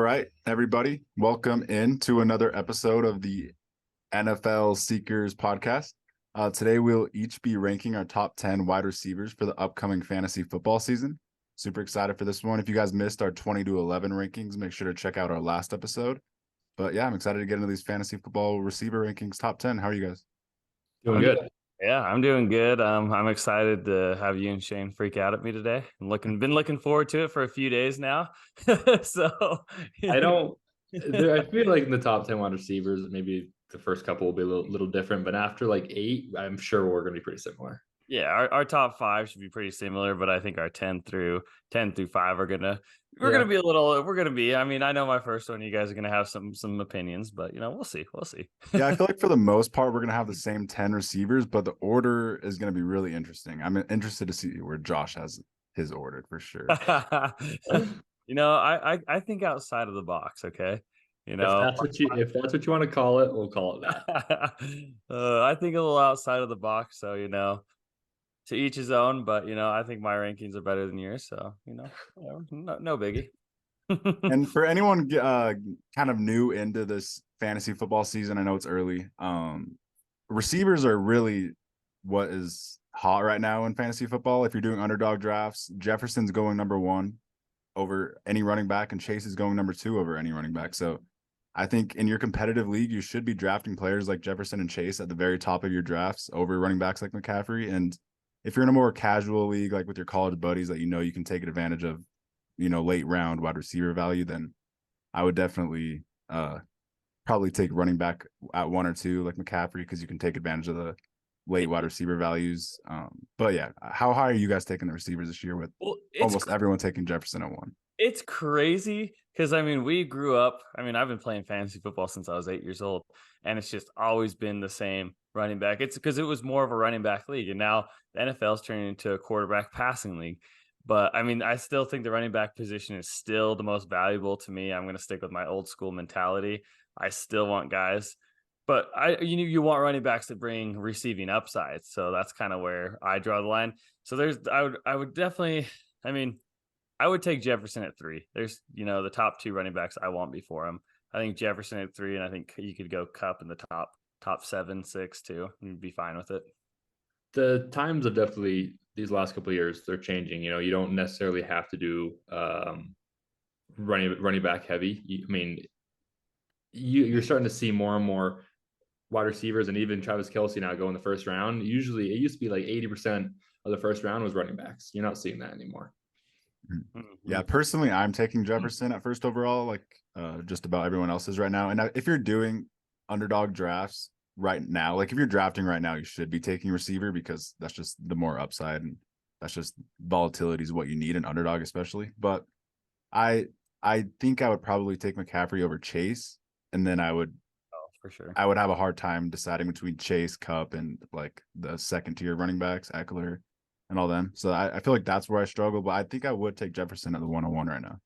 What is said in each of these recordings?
right, everybody, welcome in to another episode of the NFL Seekers podcast. Today, we'll each be ranking our top 10 wide receivers for the upcoming fantasy football season. Super excited for this one. If you guys missed our 20 to 11 rankings, make sure to check out our last episode. But yeah, I'm excited to get into these fantasy football receiver rankings top 10. How are you guys? Doing good. Yeah, I'm doing good. I'm excited to have you and Shane freak out at me today. Been looking forward to it for a few days now. So I don't. I feel like in the top 10 wide receivers, maybe the first couple will be a little different, but after like 8, I'm sure we're going to be pretty similar. Yeah, our top 5 should be pretty similar, but I think our 10 through 5 are gonna be a little. We're gonna be. I mean, I know my first one. You guys are gonna have some opinions, but we'll see. We'll see. Yeah, I feel like for the most part, we're going to have the same 10 receivers, but the order is going to be really interesting. I'm interested to see where Josh has his ordered for sure. I think outside of the box. Okay. If that's what you want to call it, we'll call it that. I think a little outside of the box. So, to each his own, but I think my rankings are better than yours, so no biggie. And for anyone kind of new into this fantasy football season, I know it's early. Receivers are really what is hot right now in fantasy football. If you're doing underdog drafts, Jefferson's going number 1 over any running back, and Chase is going number 2 over any running back. So I think in your competitive league, you should be drafting players like Jefferson and Chase at the very top of your drafts over running backs like McCaffrey. And if you're in a more casual league, like with your college buddies that you can take advantage of, late round wide receiver value, then I would definitely probably take running back at 1 or 2 like McCaffrey, because you can take advantage of the late wide receiver values. But yeah, how high are you guys taking the receivers this year with almost everyone taking Jefferson at 1? It's crazy because, we grew up. I've been playing fantasy football since I was 8 years old, and it's just always been the same running back. It's because it was more of a running back league, and now the NFL is turning into a quarterback passing league. But, I still think the running back position is still the most valuable to me. I'm going to stick with my old school mentality. I still want guys. But you want running backs that bring receiving upside. So that's kind of where I draw the line. So I would definitely, I would take Jefferson at 3. There's, the top 2 running backs I want before him. I think Jefferson at 3, and I think you could go Kupp in the top 7, 6 too. You'd be fine with it. The times have definitely, these last couple of years, they're changing. You don't necessarily have to do running back heavy. You're starting to see more and more wide receivers, and even Travis Kelce now go in the first round. Usually, it used to be like 80% of the first round was running backs. You're not seeing that anymore. Yeah, personally, I'm taking Jefferson at first overall, like just about everyone else is right now. And if you're doing underdog drafts right now, like if you're drafting right now, you should be taking receiver, because that's just the more upside, and that's just volatility is what you need in underdog, especially. But I think I would probably take McCaffrey over Chase, and then I would for sure. I would have a hard time deciding between Chase, Kupp, and like the second tier running backs, Eckler, and all them. So I feel like that's where I struggle, but I think I would take Jefferson at the 101 right now.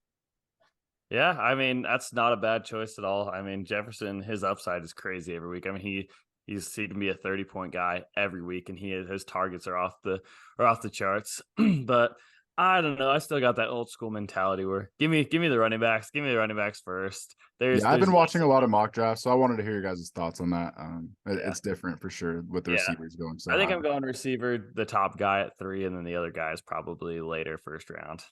Yeah, that's not a bad choice at all. Jefferson, his upside is crazy every week. He can be a 30-point guy every week, and his targets are off the charts. But I don't know. I still got that old school mentality where give me the running backs. Give me the running backs first. I've been watching a lot of mock drafts, so I wanted to hear your guys' thoughts on that. It's different for sure with the receivers going. So I think I'm going receiver, the top guy at 3, and then the other guy is probably later first round.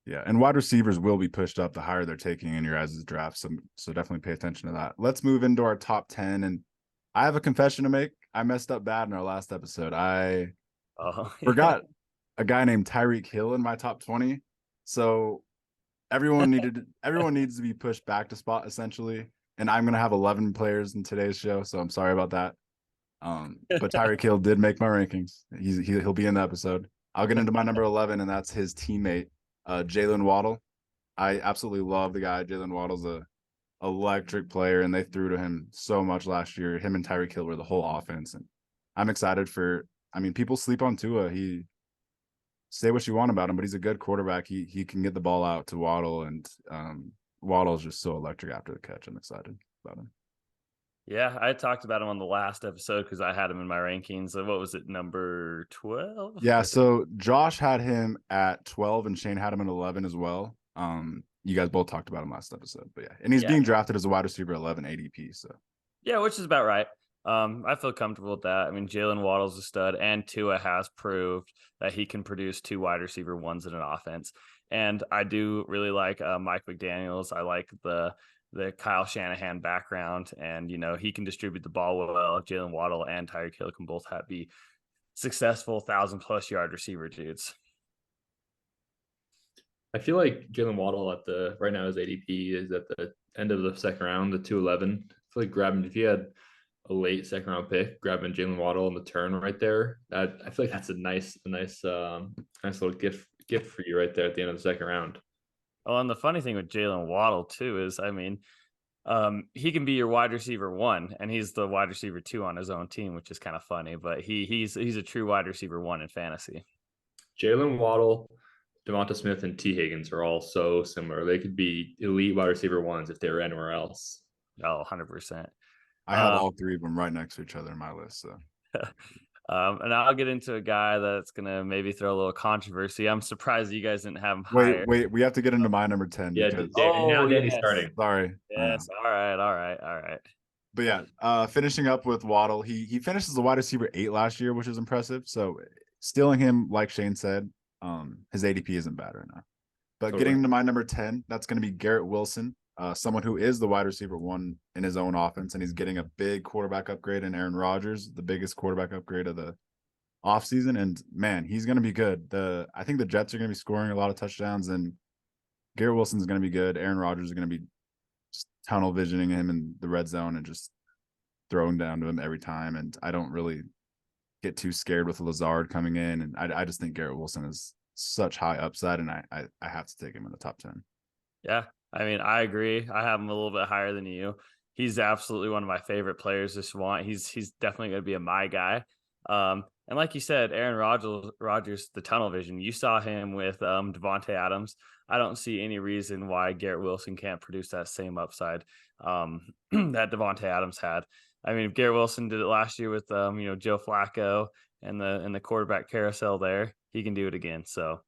Yeah, and wide receivers will be pushed up the higher they're taking in your guys' draft. So definitely pay attention to that. Let's move into our top 10, and I have a confession to make. I messed up bad in our last episode. I forgot a guy named Tyreek Hill in my top 20. So everyone needs to be pushed back to spot, essentially. And I'm gonna have 11 players in today's show, so I'm sorry about that. But Tyreek Hill did make my rankings. He'll be in the episode. I'll get into my number 11, and that's his teammate, Jalen Waddle. I absolutely love the guy. Jalen Waddle's a electric player, and they threw to him so much last year. Him and Tyreek Hill were the whole offense, and I'm excited for. People sleep on Tua. Say what you want about him, but he's a good quarterback. He can get the ball out to Waddle, and Waddle's just so electric after the catch. I'm excited about him. Yeah, I talked about him on the last episode because I had him in my rankings. What was it, number 12? Yeah, so Josh had him at 12 and Shane had him at 11 as well. you guys both talked about him last episode, but yeah, and he's Yeah. being drafted as a wide receiver 11 ADP. So Yeah, which is about right. I feel comfortable with that. I mean, Jalen Waddle's a stud, and Tua has proved that he can produce 2 wide receiver ones in an offense. And I do really like Mike McDaniels. I like the Kyle Shanahan background, and he can distribute the ball well. Jalen Waddle and Tyreek Hill can both be successful 1,000+ yard receiver dudes. I feel like Jalen Waddle right now his ADP is at the end of the second round, the 211. I feel like grabbing if you had a late second round pick, grabbing Jalen Waddle on the turn right there, that I feel like that's a nice little gift for you right there at the end of the second round. Oh, and the funny thing with Jalen Waddle too is, I mean, he can be your wide receiver 1, and he's the wide receiver 2 on his own team, which is kind of funny. But he's a true wide receiver 1 in fantasy. Jalen Waddle, Devonta Smith, and T. Higgins are all so similar. They could be elite wide receiver 1s if they were anywhere else. Oh, 100%. I have all 3 of them right next to each other in my list. So and I'll get into a guy that's gonna maybe throw a little controversy. I'm surprised you guys didn't have him higher. Wait, we have to get into my number 10. Yeah, because, now Danny's yes. starting. Sorry. Yes. All right. But yeah, finishing up with Waddle, he finishes the wide receiver 8 last year, which is impressive. So stealing him, like Shane said, his ADP isn't bad right now. But Totally. getting into my number 10, that's going to be Garrett Wilson, someone who is the wide receiver 1 in his own offense, and he's getting a big quarterback upgrade in Aaron Rodgers, the biggest quarterback upgrade of the offseason. And man, he's going to be good. I think the Jets are going to be scoring a lot of touchdowns, and Garrett Wilson's going to be good. Aaron Rodgers is going to be just tunnel visioning him in the red zone and just throwing down to him every time. And I don't really get too scared with Lazard coming in. And I just think Garrett Wilson is such high upside, and I have to take him in the top 10. Yeah, I mean, I agree. I have him a little bit higher than you. He's absolutely one of my favorite players this want. He's definitely going to be a my guy. And like you said, Aaron Rodgers, the tunnel vision. You saw him with Devontae Adams. I don't see any reason why Garrett Wilson can't produce that same upside that Devontae Adams had. I mean, if Garrett Wilson did it last year with Joe Flacco and the quarterback carousel there, he can do it again. So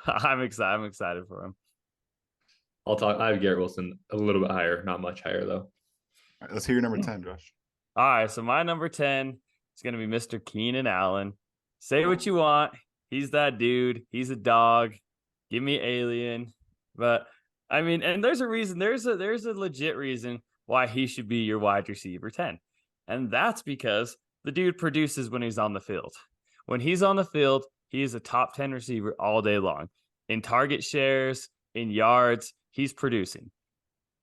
I'm excited for him. I have Garrett Wilson a little bit higher, not much higher though. All right, let's hear your number 10, Josh. All right, so my number 10 is going to be Mr. Keenan Allen. Say what you want. He's that dude. He's a dog. Give me Alien. But I mean, and there's a reason. There's a legit reason why he should be your wide receiver 10. And that's because the dude produces when he's on the field. When he's on the field, he is a top 10 receiver all day long. In target shares, in yards, he's producing.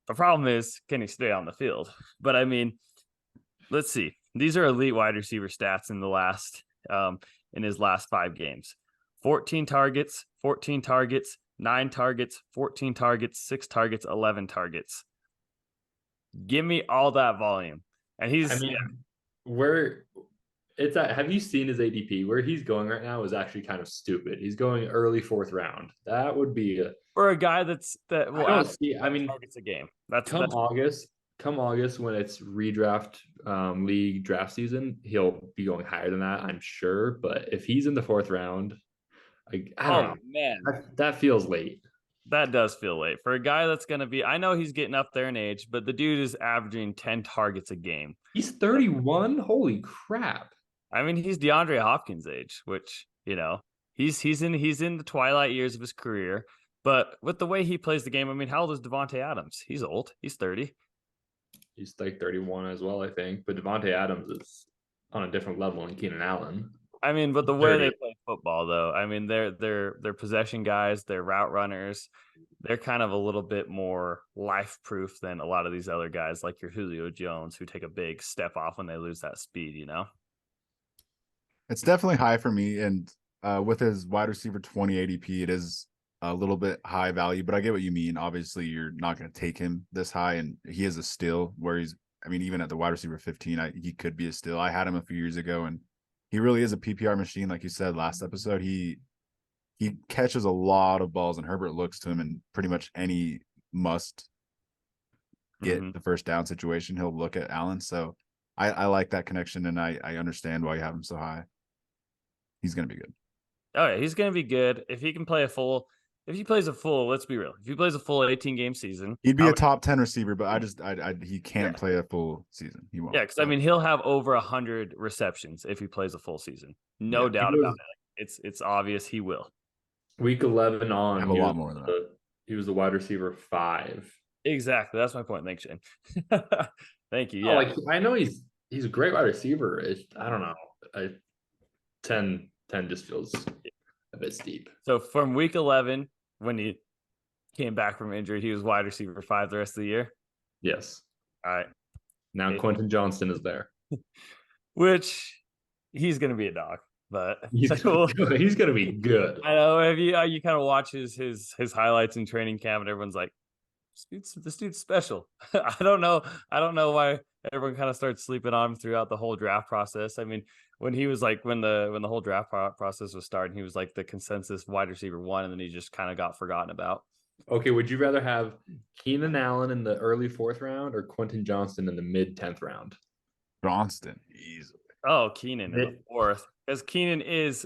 The problem is, can he stay on the field? But I mean, let's see. These are elite wide receiver stats in in his last 5 games. 14 targets, 9 targets, 14 targets, 6 targets, 11 targets. Give me all that volume. And have you seen his ADP? Where he's going right now is actually kind of stupid. He's going early 4th round. That would be for a guy targets a game. Come August when it's redraft league draft season, he'll be going higher than that, I'm sure. But if he's in the 4th round, I don't know. Man, that feels late. That does feel late for a guy that's going to be. I know he's getting up there in age, but the dude is averaging 10 targets a game. He's 31. Holy crap! I mean, he's DeAndre Hopkins' age, which he's in the twilight years of his career. But with the way he plays the game, I mean, how old is Devontae Adams? He's old. He's 30. He's like 31 as well, I think. But Devontae Adams is on a different level than Keenan Allen. I mean, but the way they play football, though, I mean, they're possession guys, they're route runners. They're kind of a little bit more life proof than a lot of these other guys, like your Julio Jones, who take a big step off when they lose that speed. It's definitely high for me, and with his wide receiver 20 ADP, it is a little bit high value, but I get what you mean. Obviously, you're not going to take him this high, and he is a steal. Even at the wide receiver 15, he could be a steal. I had him a few years ago, and he really is a PPR machine, like you said last episode. He catches a lot of balls, and Herbert looks to him in pretty much any must get the first down situation. He'll look at Allen. So I like that connection, and I understand why you have him so high. He's going to be good. Oh, yeah, he's going to be good. If he can play a full if he plays a full, let's be real, if he plays a full 18-game season, He'd be I a would- top 10 receiver, but he can't Yeah. play a full season. He won't. yeah, because I mean he'll have over 100 receptions if he plays a full season. No Yeah. doubt He about was- it. It's obvious he will. Week 11 on, Have a lot more than that. he was the wide receiver 5. Exactly. That's my point. Thanks, Shane. Thank you. Oh, Yeah. like I know he's a great wide receiver. I don't know. 10 just feels a bit steep. So from week 11, when he came back from injury, he was wide receiver 5 the rest of the year. Yes. All right. Now Yeah. Quentin Johnston is there. Which he's going to be a dog, but He's gonna be good. I know if you kind of watch his highlights in training camp and everyone's like, this dude's special. I don't know why everyone kind of starts sleeping on him throughout the whole draft process. I mean, when he was like when the whole draft process was starting, he was like the consensus wide receiver 1, and then he just kind of got forgotten about. Okay, would you rather have Keenan Allen in the early 4th round or Quentin Johnston in the mid 10th round? Johnston, easily. Oh, Keenan in the 4th, because Keenan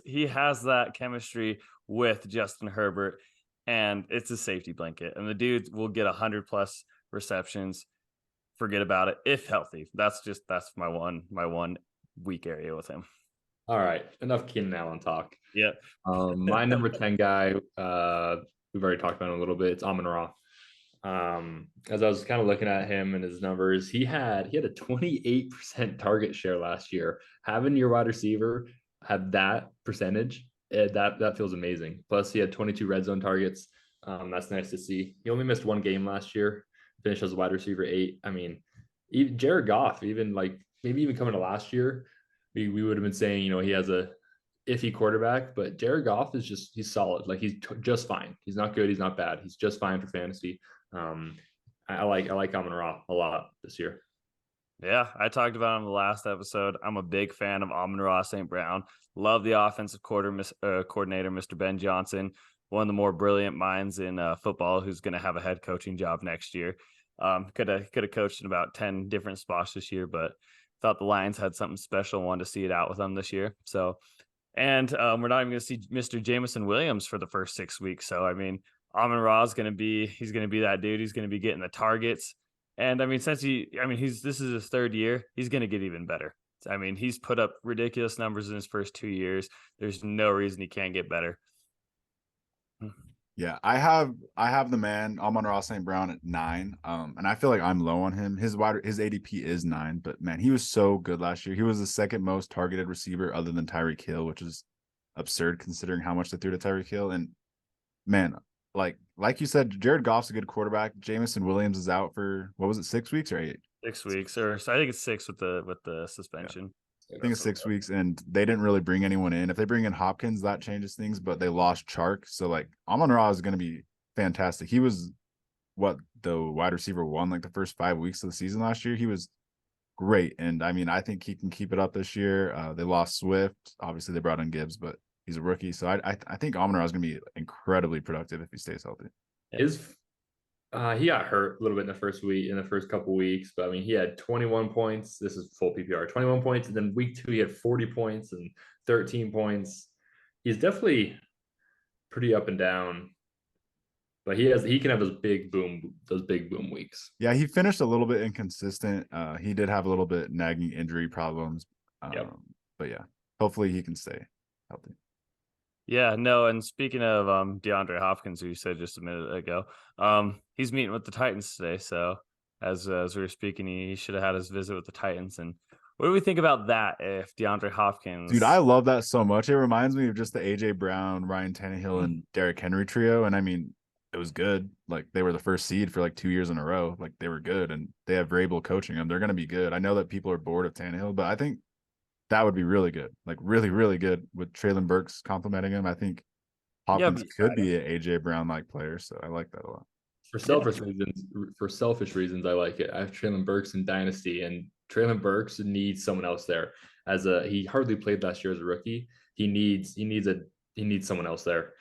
he has that chemistry with Justin Herbert, and it's a safety blanket, and the dude will get 100+ receptions. Forget about it if healthy. That's my one weak area with him. All right, enough Keenan Allen talk. Yeah. My number 10 guy, we've already talked about him a little bit. It's Amon-Ra. As I was kind of looking at him and his numbers, he had a 28% target share last year. Having your wide receiver have that percentage, that feels amazing. Plus, he had 22 red zone targets. That's nice to see. He only missed 1 game last year. Finished as a wide receiver 8. I mean, even Jared Goff, even like maybe even coming to last year, we would have been saying, he has a iffy quarterback, but Jared Goff is he's solid. Like he's just fine. He's not good. He's not bad. He's just fine for fantasy. I like Amon-Ra a lot this year. Yeah, I talked about him in the last episode. I'm a big fan of Amon-Ra St. Brown. Love the offensive coordinator, Mr. Ben Johnson, one of the more brilliant minds in football, who's going to have a head coaching job next year. Could have coached in about 10 different spots this year, but thought the Lions had something special. Wanted to see it out with them this year. So, and we're not even going to see Mr. Jameson Williams for the first 6 weeks. So, I mean, Amon-Ra is going to be that dude. He's going to be getting the targets. And I mean, this is his 3rd year. He's going to get even better. I mean, he's put up ridiculous numbers in his first 2 years. There's no reason he can't get better. Yeah, I have the man Amon-Ra St. Brown at 9. And I feel like I'm low on him. His ADP is 9, but man, he was so good last year. He was the 2nd most targeted receiver other than Tyreek Hill, which is absurd considering how much they threw to Tyreek Hill. And man, like you said, Jared Goff's a good quarterback. Jameson Williams is out for, what was it, 6 weeks or 8? 6 weeks, or so I think it's 6 with the suspension. I think it's 6 weeks, and they didn't really bring anyone in. If they bring in Hopkins, that changes things, but they lost Chark. So like Amon-Ra is going to be fantastic. He was the wide receiver 1 like the first 5 weeks of the season last year. He was great. And I mean, I think he can keep it up this year. They lost Swift. Obviously they brought in Gibbs, but he's a rookie. So I think Amon-Ra is going to be incredibly productive if he stays healthy. He got hurt a little bit in the first couple weeks, but I mean, he had 21 points. This is full PPR, 21 points. And then week 2, he had 40 points and 13 points. He's definitely pretty up and down, but he can have those big boom weeks. Yeah. He finished a little bit inconsistent. He did have a little bit nagging injury problems. But yeah, hopefully he can stay healthy. Yeah, no, and speaking of DeAndre Hopkins, who you said just a minute ago, he's meeting with the Titans today. So as we were speaking, he should have had his visit with the Titans. And what do we think about that if DeAndre Hopkins? Dude, I love that so much. It reminds me of just the AJ Brown, Ryan Tannehill, and Derrick Henry trio. And I mean, it was good. Like they were the first seed for like 2 years in a row. Like they were good, and they have Vrabel coaching them. They're going to be good. I know that people are bored of Tannehill, but I think that would be really good. Like really, really good with Treylon Burks complimenting him. I think Hopkins could be an AJ Brown like player. So I like that a lot. For selfish reasons, I like it. I have Treylon Burks in Dynasty, and Treylon Burks needs someone else there. He hardly played last year as a rookie. He needs someone else there.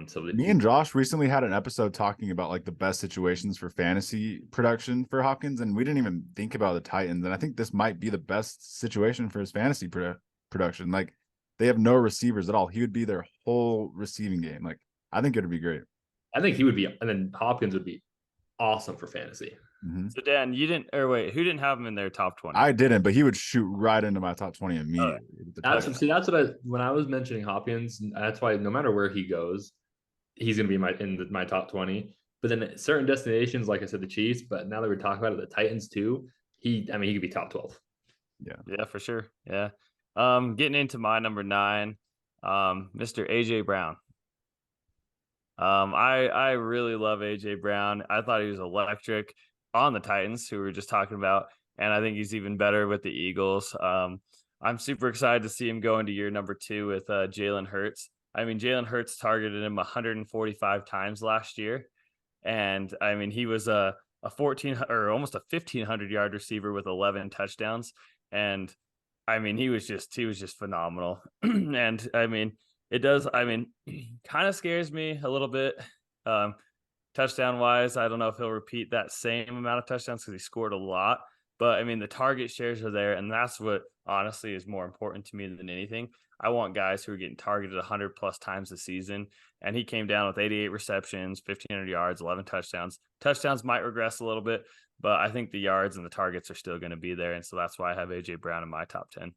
So me and Josh recently had an episode talking about like the best situations for fantasy production for Hopkins, and we didn't even think about the Titans. And I think this might be the best situation for his fantasy production. Like they have no receivers at all. He would be their whole receiving game. Like I think it would be great. I think he would be, and then Hopkins would be awesome for fantasy. Mhm. So Dan, you didn't, or wait, who didn't have him in their top 20? I didn't, but he would shoot right into my top 20 immediately. with the That's touchdown. see, that's what when I was mentioning Hopkins. That's why no matter where he goes, he's going to be my top 20. But then certain destinations, like I said, the Chiefs. But now that we're talking about it, the Titans too. He could be top 12. Yeah, for sure. Yeah. Getting into my number 9, Mr. AJ Brown. I really love AJ Brown. I thought he was electric on the Titans, who we were just talking about, and I think he's even better with the Eagles. I'm super excited to see him go into year number 2 with Jalen Hurts. I mean, Jalen Hurts targeted him 145 times last year, and I mean he was a 14 or almost a 1,500-yard receiver with 11 touchdowns, and I mean he was just phenomenal. And I mean it does. I mean, kind of scares me a little bit. Touchdown wise, I don't know if he'll repeat that same amount of touchdowns because he scored a lot. But I mean, the target shares are there, and that's what honestly is more important to me than anything. I want guys who are getting targeted 100 plus times a season. And he came down with 88 receptions, 1,500 yards, 11 touchdowns. Touchdowns might regress a little bit, but I think the yards and the targets are still going to be there. And so that's why I have AJ Brown in my top 10.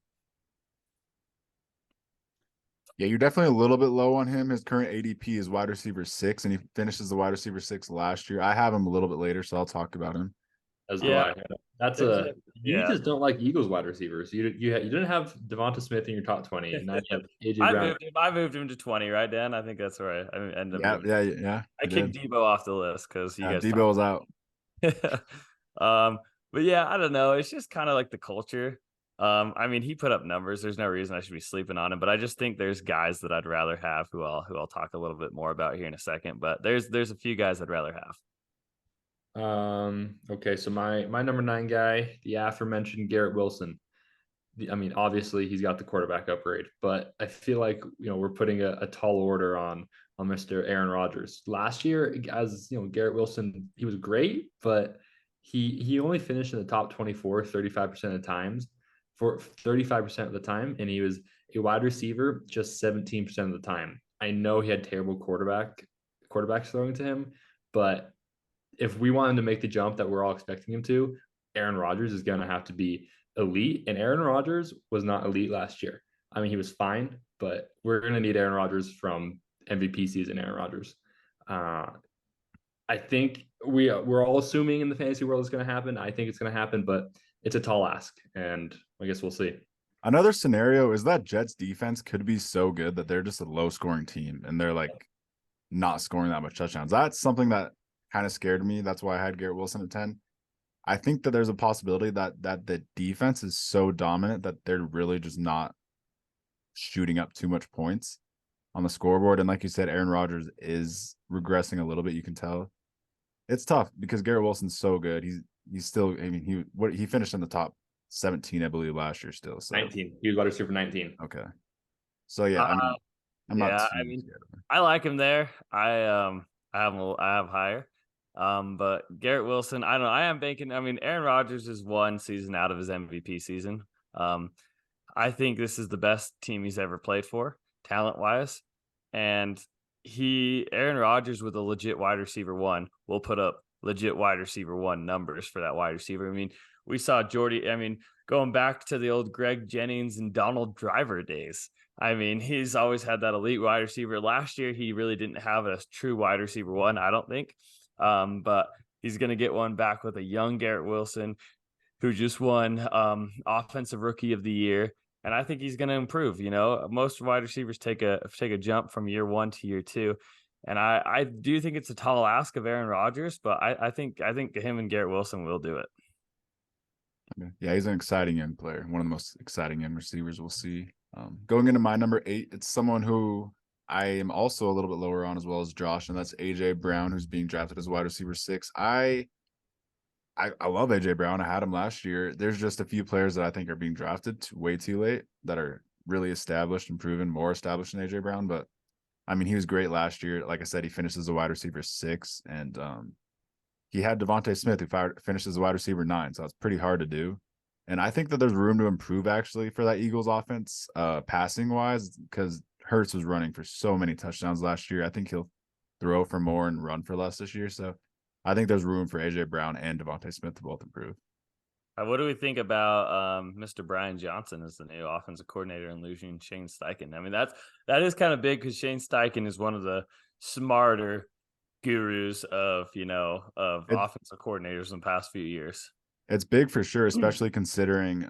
Yeah, you're definitely a little bit low on him. His current ADP is wide receiver 6, and he finishes the wide receiver 6 last year. I have him a little bit later, so I'll talk about him. As do Yeah. I. That's you Yeah. just don't like Eagles wide receivers. You didn't have Devonta Smith in your top 20, and now you have AJ Brown. I moved him to 20, right, Dan? I think that's right. I ended up Yeah. I kicked Debo off the list because you guys Debo was out. But yeah, I don't know. It's just kind of like the culture. I mean, he put up numbers. There's no reason I should be sleeping on him, but I just think there's guys that I'd rather have who I'll talk a little bit more about here in a second. But there's a few guys I'd rather have. Okay, so my number 9 guy, the aforementioned Garrett Wilson. I mean, obviously he's got the quarterback upgrade, but I feel like we're putting a tall order on Mr. Aaron Rodgers. Last year, as Garrett Wilson, he was great, but he only finished in the top 24 35% of the times for 35% of the time, and he was a wide receiver just 17% of the time. I know he had terrible quarterbacks throwing to him, but if we want him to make the jump that we're all expecting him to, Aaron Rodgers is going to have to be elite. And Aaron Rodgers was not elite last year. I mean, he was fine, but we're going to need Aaron Rodgers from MVP season Aaron Rodgers. I think we're all assuming in the fantasy world it's going to happen. I think it's going to happen, but it's a tall ask, and I guess we'll see. Another scenario is that Jets defense could be so good that they're just a low scoring team and they're like not scoring that much touchdowns. That's something that kind of scared me. That's why I had Garrett Wilson at 10. I think that there's a possibility that the defense is so dominant that they're really just not shooting up too much points on the scoreboard. And like you said, Aaron Rodgers is regressing a little bit. You can tell it's tough because Garrett Wilson's so good. He's still. I mean, he finished in the top 17, I believe, last year. Still, so 19. He was wide receiver 19. Okay, so yeah, I mean, I'm not. Yeah, I mean, I like him there. I have higher. But Garrett Wilson, I don't know. I am banking. I mean, Aaron Rodgers is 1 season out of his MVP season. I think this is the best team he's ever played for, talent wise. And Aaron Rodgers with a legit wide receiver 1 will put up legit wide receiver 1 numbers for that wide receiver. I mean, we saw Jordy. I mean, going back to the old Greg Jennings and Donald Driver days. I mean, he's always had that elite wide receiver. Last year, he really didn't have a true wide receiver 1, I don't think. But he's going to get one back with a young Garrett Wilson who just won offensive rookie of the year. And I think he's going to improve. Most wide receivers take a jump from year 1 to year 2. And I do think it's a tall ask of Aaron Rodgers, but I think him and Garrett Wilson will do it. Yeah, he's an exciting young player. One of the most exciting young receivers we'll see. Going into my number 8, it's someone who I am also a little bit lower on as well as Josh, and that's AJ Brown, who's being drafted as wide receiver 6. I love AJ Brown. I had him last year. There's just a few players that I think are being drafted way too late that are really established and proven more established than AJ Brown. But I mean, he was great last year. Like I said, he finished as a wide receiver 6, and he had Devonta Smith, who finished as a wide receiver 9. So it's pretty hard to do. And I think that there's room to improve actually for that Eagles offense, passing wise, because Hurts was running for so many touchdowns last year. I think throw for more and run for less this year. So I think there's room for AJ Brown and Devontae Smith to both improve. What do we think about Mr. Brian Johnson as the new offensive coordinator and losing Shane Steichen? I mean, that is kind of big because Shane Steichen is one of the smarter gurus of offensive coordinators in the past few years. It's big for sure, especially considering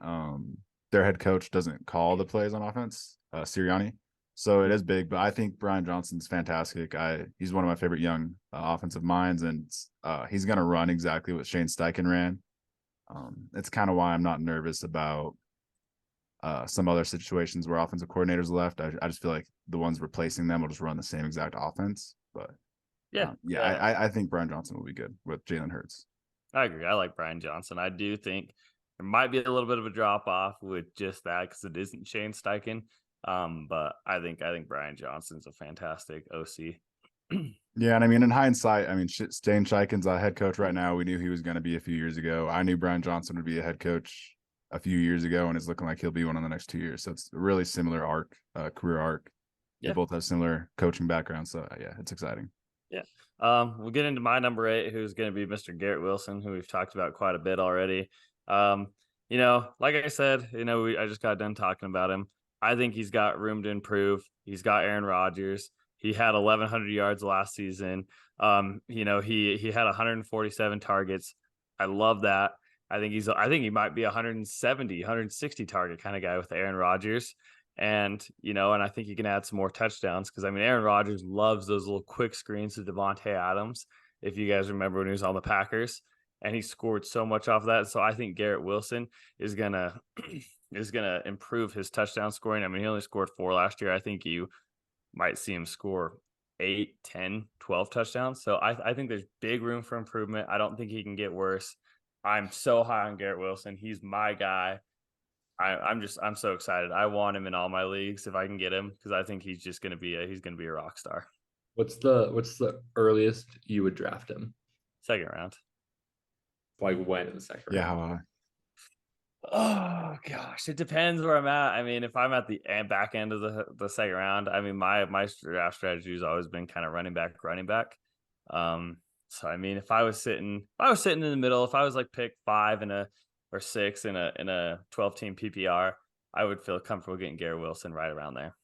their head coach doesn't call the plays on offense, Sirianni. So it is big, but I think Brian Johnson's fantastic. He's one of my favorite young offensive minds, and he's going to run exactly what Shane Steichen ran. It's kind of why I'm not nervous about some other situations where offensive coordinators left. I just feel like the ones replacing them will just run the same exact offense. But I think Brian Johnson will be good with Jalen Hurts. I agree. I like Brian Johnson. I do think there might be a little bit of a drop off with just that because it isn't Shane Steichen. But I think Brian Johnson's a fantastic OC. Yeah, and I mean, in hindsight, I mean, Shane Steichen's a head coach right now. We knew he was going to be a few years ago. I knew Brian Johnson would be a head coach a few years ago, and it's looking like he'll be one in the next 2 years. So it's a really similar career arc. Yeah. They both have similar coaching backgrounds. So yeah, it's exciting. Yeah. We'll get into my number 8, who's going to be Mr. Garrett Wilson, who we've talked about quite a bit already. Like I said, I just got done talking about him. I think he's got room to improve. He's got Aaron Rodgers. He had 1,100 yards last season. He had 147 targets. I love that. I think he might be 170, 160 target kind of guy with Aaron Rodgers. And I think he can add some more touchdowns because Aaron Rodgers loves those little quick screens to Devontae Adams. If you guys remember when he was on the Packers, and he scored so much off of that. So I think Garrett Wilson is gonna improve his touchdown scoring. He only scored 4 last year. I think you might see him score 8, 10, 12 touchdowns. So I think there's big room for improvement. I don't think he can get worse. I'm so high on Garrett Wilson. He's my guy. I'm so excited. I want him in all my leagues if I can get him because I think he's just gonna be a rock star. What's the earliest you would draft him? Second round. Like when in the second round? Yeah, how high? Oh gosh, it depends where I'm at. If I'm at the back end of the second round, my draft strategy has always been kind of running back. So if I was sitting in the middle, if I was like pick 5 or 6 in a 12-team PPR, I would feel comfortable getting Garrett Wilson right around there.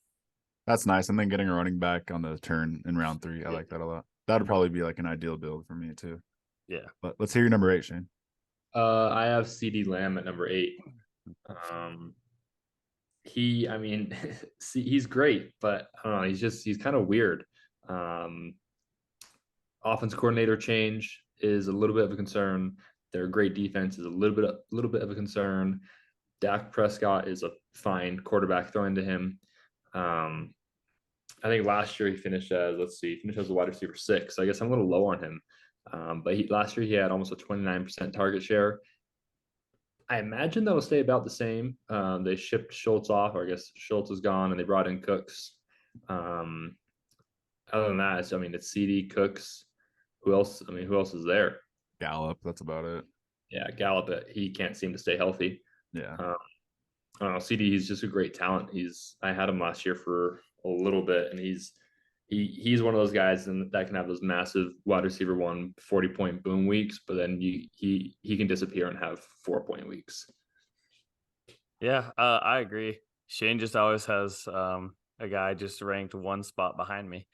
That's nice. And then getting a running back on the turn in round 3, I like that a lot. That'd probably be like an ideal build for me too. Yeah. But let's hear your number 8, Shane. I have CeeDee Lamb at number 8. He's great, but I don't know. He's kind of weird. Offense coordinator change is a little bit of a concern. Their great defense is a little bit of a concern. Dak Prescott is a fine quarterback throwing to him. I think last year he finished as a wide receiver 6. So I guess I'm a little low on him. But last year he had almost a 29% target share. I imagine that'll stay about the same. They shipped Schultz off, or I guess Schultz is gone, and they brought in Cooks. Other than that, it's CD, Cooks. Who else? Who else is there? Gallup. That's about it. Yeah, Gallup. He can't seem to stay healthy. Yeah. I don't know. CD, he's just a great talent. I had him last year for a little bit, and he's one of those guys that can have those massive wide receiver 1 40-point boom weeks, but then he can disappear and have 4-point weeks. Yeah, I agree. Shane just always has a guy just ranked 1 spot behind me.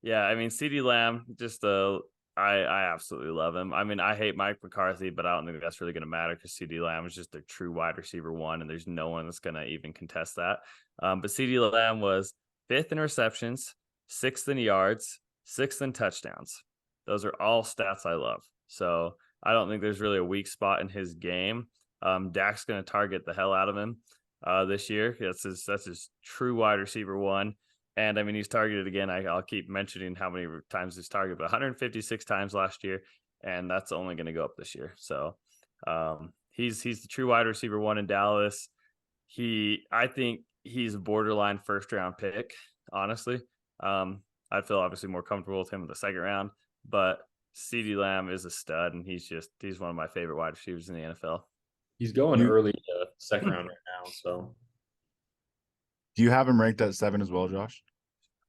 CeeDee Lamb, I absolutely love him. I hate Mike McCarthy, but I don't think that's really going to matter because CeeDee Lamb is just a true wide receiver 1, and there's no one that's going to even contest that. But CeeDee Lamb was 5th in receptions, 6th in yards, 6th in touchdowns. Those are all stats I love. So I don't think there's really a weak spot in his game. Dak's going to target the hell out of him this year. That's his true wide receiver 1. And he's targeted again. I'll keep mentioning how many times he's targeted, but 156 times last year, and that's only going to go up this year. So he's the true wide receiver 1 in Dallas. I think he's a borderline first-round pick, honestly. I'd feel obviously more comfortable with him in the second round, but CeeDee Lamb is a stud, and he's one of my favorite wide receivers in the NFL. He's going early second round right now. So do you have him ranked at 7 as well, Josh?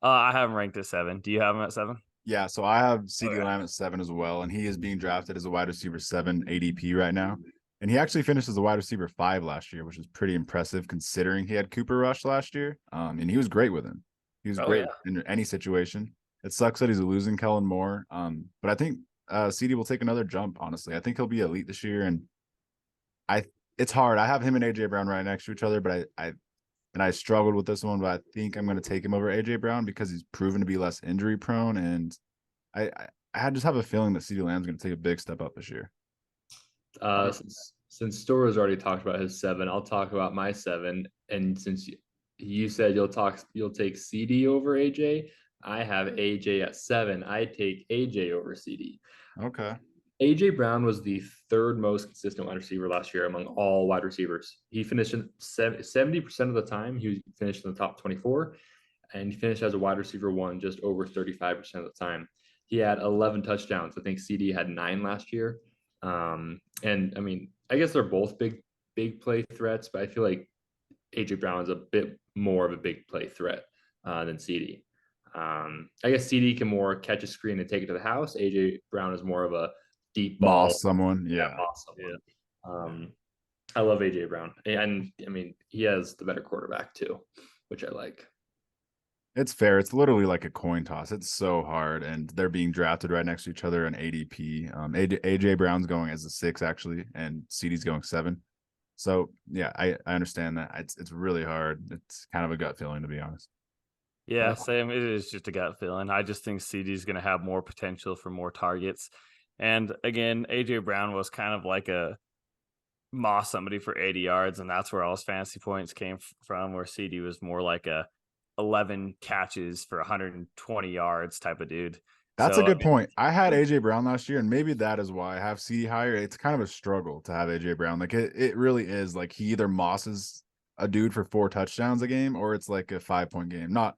I have him ranked at 7. Do you have him at 7? Yeah, so I have CeeDee Okay. Lamb at 7 as well, and he is being drafted as a wide receiver 7 ADP right now. And he actually finished as a wide receiver 5 last year, which is pretty impressive considering he had Cooper Rush last year. And he was great with him. He was Oh, great yeah. in any situation. It sucks that he's losing Kellen Moore. But I think CD will take another jump, honestly. I think he'll be elite this year. And it's hard. I have him and AJ Brown right next to each other, but I struggled with this one, but I think I'm going to take him over AJ Brown because he's proven to be less injury prone, and I just have a feeling that CeeDee Lamb's going to take a big step up this year. Since Store's already talked about his 7, I'll talk about my 7. And since you said you'll take CD over AJ, I have AJ at 7. I take AJ over CD. Okay. AJ Brown was the 3rd most consistent wide receiver last year among all wide receivers. He finished in 70% of the time. He finished in the top 24, and he finished as a wide receiver 1 just over 35% of the time. He had 11 touchdowns. I think CD had 9 last year. And I mean, I guess they're both big play threats, but I feel like AJ Brown is a bit more of a big play threat than CD. I guess CD can more catch a screen and take it to the house. AJ Brown is more of a deep ball. Boss someone. Yeah. Boss someone. I love AJ Brown. And I mean, he has the better quarterback too, which I like. It's fair. It's literally like a coin toss. It's so hard, and they're being drafted right next to each other in ADP. AJ Brown's going as a 6 actually, and CD's going 7. So yeah, I understand that. It's really hard. It's kind of a gut feeling, to be honest. Yeah, same. It is just a gut feeling. I just think CD is going to have more potential for more targets. And again, AJ Brown was kind of like a moss somebody for 80 yards, and that's where all his fantasy points came from. Where CD was more like a 11 catches for 120 yards type of dude. That's So, a good point. I had AJ Brown last year, and maybe that is why I have CD higher. It's kind of a struggle to have AJ Brown. Like it really is. Like he either mosses a dude for 4 touchdowns a game, or it's like a 5-point game. Not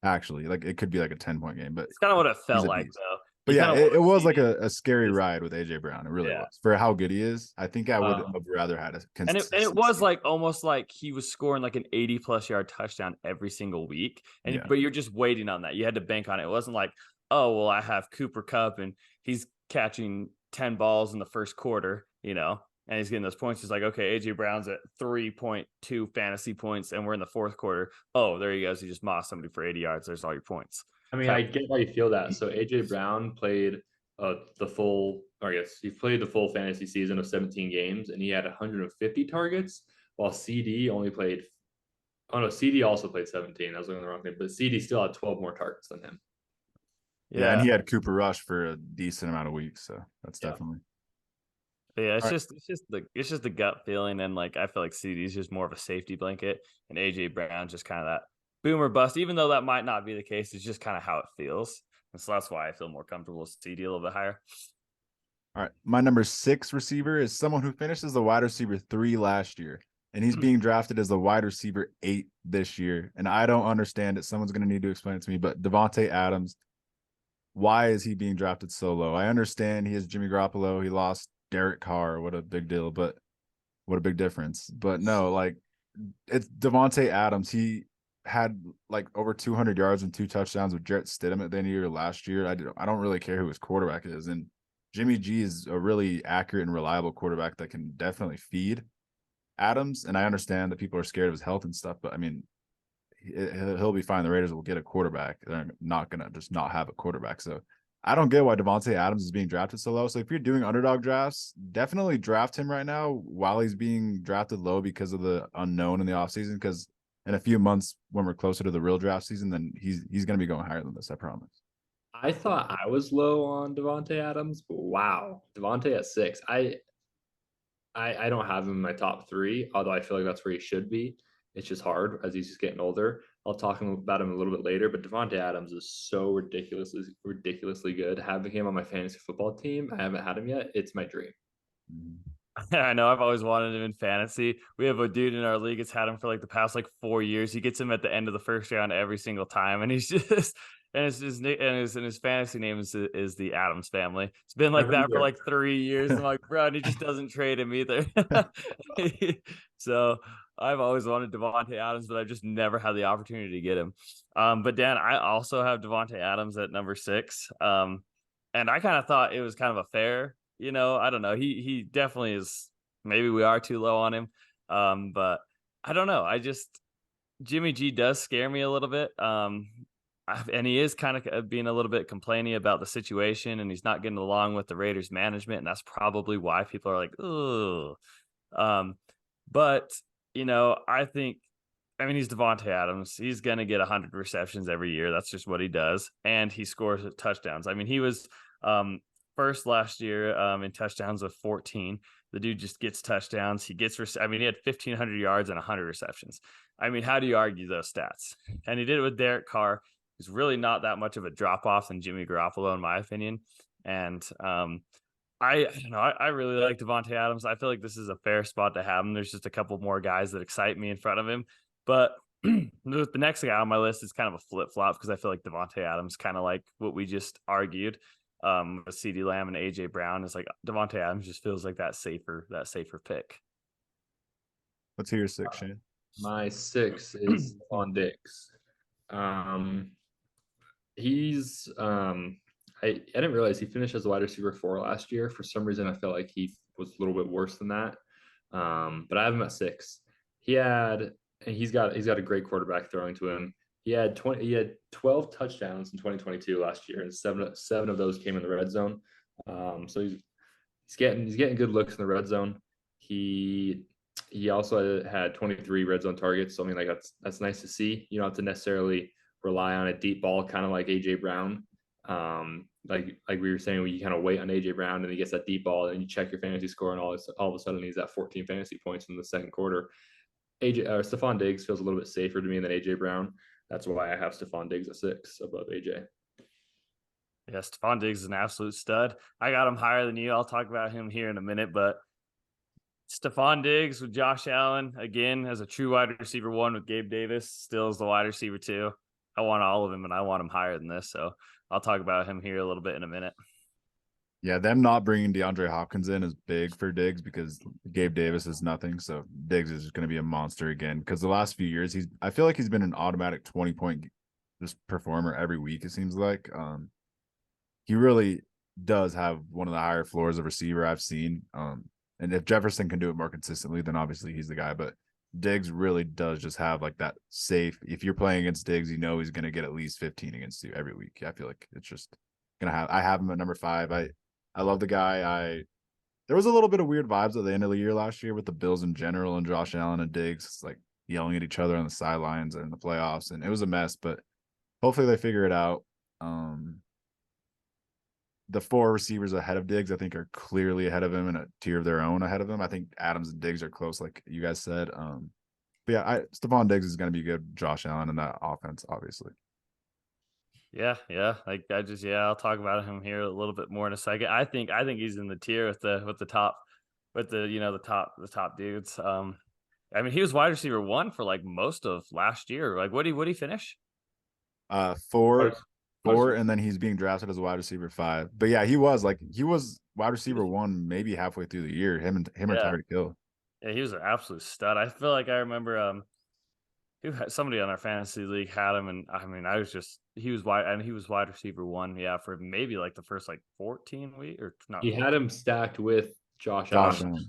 actually, like it could be like a 10-point game, but it's kind of what it he's felt a like, beast. though. But You yeah, kinda it wanna was like see a scary his- ride with AJ Brown. It really Yeah. was for how good he is. I think I would Um, have rather had a And it was like almost like he was scoring like an 80+ yard touchdown every single week. And Yeah. but you're just waiting on that. You had to bank on it. It wasn't like, oh well, I have Cooper Kupp and he's catching 10 balls in the first quarter, and he's getting those points. It's like, okay, AJ Brown's at 3.2 fantasy points, and we're in the 4th quarter. Oh, there he goes. He just mossed somebody for 80 yards. There's all your points. I mean, I get why you feel that. So AJ Brown played the full, or I guess he played the full fantasy season of 17 games, and he had 150 targets, while CD only played. Oh no, CD also played 17. I was looking at the wrong thing, but CD still had 12 more targets than him. Yeah, and he had Cooper Rush for a decent amount of weeks, so that's definitely. Yeah, All right. it's just the gut feeling, and like I feel like CD's just more of a safety blanket, and AJ Brown just kind of that boom or bust. Even though that might not be the case, it's just kind of how it feels, and so that's why I feel more comfortable with CD a little bit higher. All right, my number 6 receiver is someone who finished as the wide receiver 3 last year, and he's being drafted as the wide receiver 8 this year. And I don't understand it. Someone's going to need to explain it to me. But Davante Adams, why is he being drafted so low? I understand he is Jimmy Garoppolo. He lost Derek Carr. What a big deal, but what a big difference. But no, like it's Davante Adams. He had like over 200 yards and 2 touchdowns with Jarrett Stidham at the end of the year last year. I don't really care who his quarterback is, and Jimmy G is a really accurate and reliable quarterback that can definitely feed Adams. And I understand that people are scared of his health and stuff, but I mean, he'll be fine. The Raiders will get a quarterback. They're not gonna just not have a quarterback. So I don't get why Davante Adams is being drafted so low. So if you're doing underdog drafts, definitely draft him right now while he's being drafted low because of the unknown in the offseason. Because in a few months, when we're closer to the real draft season, then he's gonna be going higher than this. I promise. I thought I was low on Davante Adams, but wow, Davante at 6. I don't have him in my top 3, although I feel like that's where he should be. It's just hard as he's just getting older. I'll talk about him a little bit later, but Davante Adams is so ridiculously good. Having him on my fantasy football team, I haven't had him yet. It's my dream. I know I've always wanted him in fantasy. We have a dude in our league that's had him for like the past like 4 years. He gets him at the end of the first round every single time, and he's just and his fantasy name is the Adams family. It's been like that for like 3 years. I'm like, bro, and he just doesn't trade him either. So I've always wanted Devontae Adams, but I've just never had the opportunity to get him. But Dan, I also have Devontae Adams at number 6. And I kind of thought it was kind of a fair, I don't know. He definitely is. Maybe we are too low on him. But I don't know. Jimmy G does scare me a little bit. And he is kind of being a little bit complaining about the situation, and he's not getting along with the Raiders management, and that's probably why people are like, "Ugh." But he's Devontae Adams. He's gonna get 100 receptions every year. That's just what he does, and he scores touchdowns. I mean, he was first last year in touchdowns with 14. The dude just gets touchdowns. He had 1,500 yards and 100 receptions. I mean, how do you argue those stats? And he did it with Derek Carr. He's really not that much of a drop off than Jimmy Garoppolo, in my opinion. And I really like Devontae Adams. I feel like this is a fair spot to have him. There's just a couple more guys that excite me in front of him. But the next guy on my list is kind of a flip flop because I feel like Devontae Adams, kind of like what we just argued with CeeDee Lamb and AJ Brown, is like Devontae Adams just feels like that safer pick. Let's hear your 6, Shane. My 6 is on Diggs. He's I didn't realize he finished as a wide receiver 4 last year. For some reason, I felt like he was a little bit worse than that. But I have him at 6. He's got a great quarterback throwing to him. He had 12 touchdowns in 2022 last year, and seven of those came in the red zone. So he's getting good looks in the red zone. He also had 23 red zone targets. So I mean, like that's nice to see. You don't have to necessarily rely on a deep ball, kind of like AJ Brown. Like we were saying, you kind of wait on AJ Brown and he gets that deep ball, and you check your fantasy score, and all of a sudden he's at 14 fantasy points in the second quarter. Stephon Diggs feels a little bit safer to me than AJ Brown. That's why I have Stephon Diggs at 6 above AJ. Yeah, Stephon Diggs is an absolute stud. I got him higher than you. I'll talk about him here in a minute, but Stephon Diggs with Josh Allen, again, as a true wide receiver 1 with Gabe Davis, still as the wide receiver 2. I want all of them, and I want him higher than this. So I'll talk about him here a little bit in a minute. Yeah, them not bringing DeAndre Hopkins in is big for Diggs because Gabe Davis is nothing. So Diggs is going to be a monster again because the last few years I feel like he's been an automatic 20-point just performer every week. It seems like he really does have one of the higher floors of receiver I've seen. And if Jefferson can do it more consistently, then obviously he's the guy. But Diggs really does just have like that safe. If you're playing against Diggs, you know he's going to get at least 15 against you every week. I feel like it's just gonna have. I have him at number 5. I love the guy. There was a little bit of weird vibes at the end of the year last year with the Bills in general and Josh Allen and Diggs. It's like yelling at each other on the sidelines and in the playoffs, and it was a mess. But hopefully they figure it out. The 4 receivers ahead of Diggs, I think, are clearly ahead of him in a tier of their own ahead of him. I think Adams and Diggs are close, like you guys said. But yeah, Stephon Diggs is going to be good. Josh Allen in that offense, obviously. Yeah. I'll talk about him here a little bit more in a second. I think he's in the tier with the top dudes. I mean, he was wide receiver 1 for like most of last year. Like, what did he finish? 4, and then he's being drafted as a wide receiver 5. But yeah, he was wide receiver 1 maybe halfway through the year. Him or Tyreek Hill. Yeah, he was an absolute stud. I feel like I remember somebody on our fantasy league had him, and I mean, he was wide receiver 1, for maybe like the first like 14 weeks or not. He had him stacked with Josh Allen.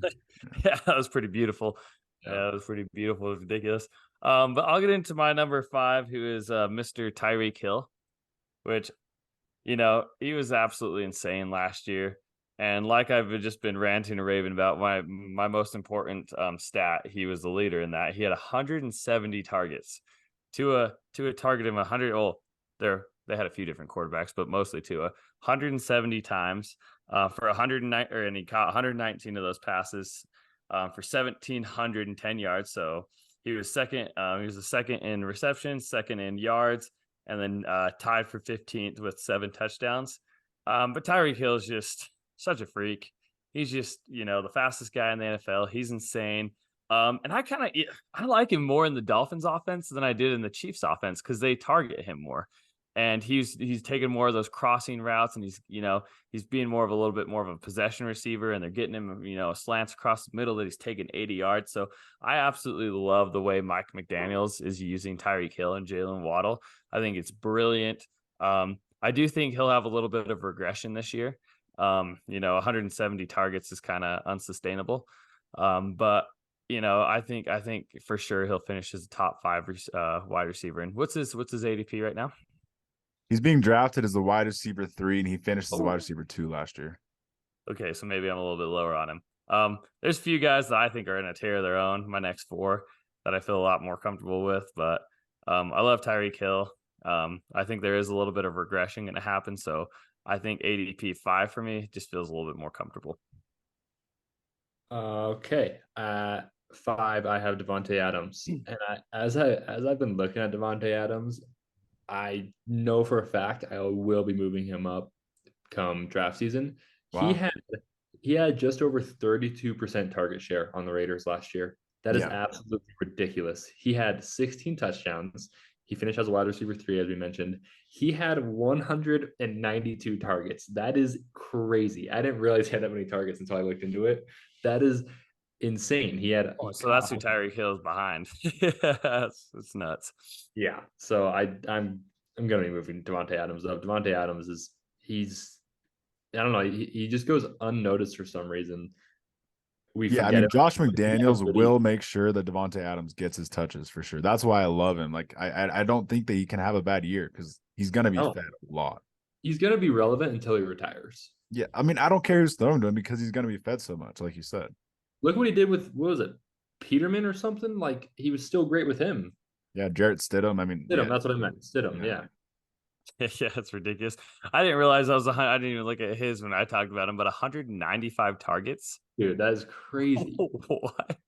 Yeah, that was pretty beautiful. Yeah, it was pretty beautiful. It was ridiculous. But I'll get into my number 5, who is Mr. Tyreek Hill, which, he was absolutely insane last year. And like I've just been ranting and raving about, my most important stat, he was the leader in that. He had 170 targets. Tua targeted him 100. Well, they had a few different quarterbacks, but mostly Tua 170 times for 109, and he caught 119 of those passes for 1,710 yards. So he was second. He was the second in receptions, second in yards, and then tied for 15th with 7 touchdowns. But Tyreek Hill is just such a freak. He's just, the fastest guy in the NFL. He's insane. And I like him more in the Dolphins offense than I did in the Chiefs offense because they target him more. and he's taking more of those crossing routes, and he's being more of a little bit more of a possession receiver, and they're getting him slants across the middle that he's taking 80 yards. So I absolutely love the way Mike McDaniels is using Tyreek Hill and Jalen Waddle. I think it's brilliant. I do think he'll have a little bit of regression this year. 170 targets is kind of unsustainable. But I think for sure he'll finish as a top 5 wide receiver. And what's his ADP right now? He's being drafted as the wide receiver 3, and he finished as the wide receiver 2 last year. Okay, so maybe I'm a little bit lower on him. There's a few guys that I think are in a tier of their own. My next 4 that I feel a lot more comfortable with, but I love Tyreek Hill. I think there is a little bit of regression going to happen, so I think ADP 5 for me just feels a little bit more comfortable. Okay, at 5 I have Devontae Adams, and as I've been looking at Devontae Adams, I know for a fact I will be moving him up come draft season. Wow. He had just over 32% target share on the Raiders last year. That is absolutely ridiculous. He had 16 touchdowns. He finished as a wide receiver 3, as we mentioned. He had 192 targets. That is crazy. I didn't realize he had that many targets until I looked into it. That is insane. He had so that's who Tyreek Hill is behind. It's nuts. Yeah. So I'm gonna be moving Devontae Adams up. Devontae Adams I don't know, he just goes unnoticed for some reason. Josh McDaniels will make sure that Devontae Adams gets his touches for sure. That's why I love him. Like I don't think that he can have a bad year because he's gonna be fed a lot. He's gonna be relevant until he retires. Yeah, I mean, I don't care who's throwing to him because he's gonna be fed so much, like you said. Look what he did with, what was it, Peterman or something? Like, he was still great with him. Yeah, Jarrett Stidham. I mean, Stidham, that's what I meant. Stidham, yeah. Yeah, it's ridiculous. I didn't realize I didn't even look at his when I talked about him, but 195 targets. Dude, that is crazy. What?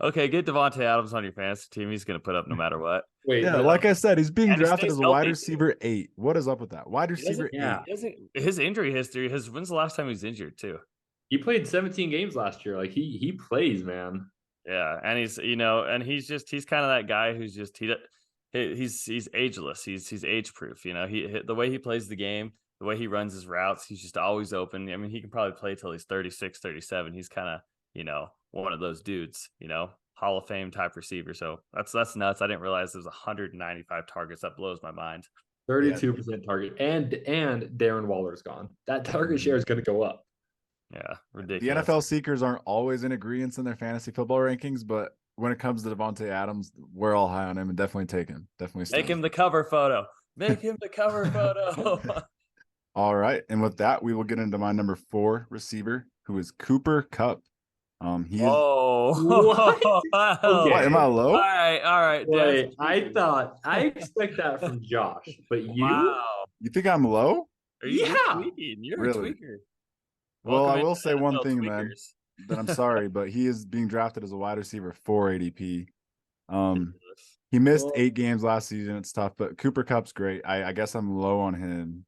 Okay, get Devontae Adams on your fantasy team. He's going to put up no matter what. Wait, yeah, like I said, he's being drafted as a wide receiver 8. What is up with that? Wide receiver 8. His injury history. When's the last time he was injured too? He played 17 games last year. Like he plays, man. Yeah, and he's he's kind of that guy who's just he's ageless. He's age proof. The way he plays the game, the way he runs his routes, he's just always open. I mean, he can probably play till he's 36, 37. He's kind of one of those dudes, Hall of Fame type receiver. So that's nuts. I didn't realize there's 195 targets. That blows my mind. 32% target, and Darren Waller's gone. That target share is going to go up. Yeah, ridiculous. The NFL seekers aren't always in agreement in their fantasy football rankings, but when it comes to Devontae Adams, we're all high on him and definitely take him. Definitely make him the cover photo. Make him the cover photo. All right, and with that, we will get into my number 4 receiver, who is Cooper Kupp. He is. What? Okay. What, am I low? All right. Wait, I expect that from Josh, but you? Wow. You think I'm low? You're tweaking. You're really? A tweaker. Well, I will say one thing, man. That I'm sorry, but he is being drafted as a wide receiver 4 ADP. He missed 8 games last season. It's tough, but Cooper Kupp's great. I guess I'm low on him,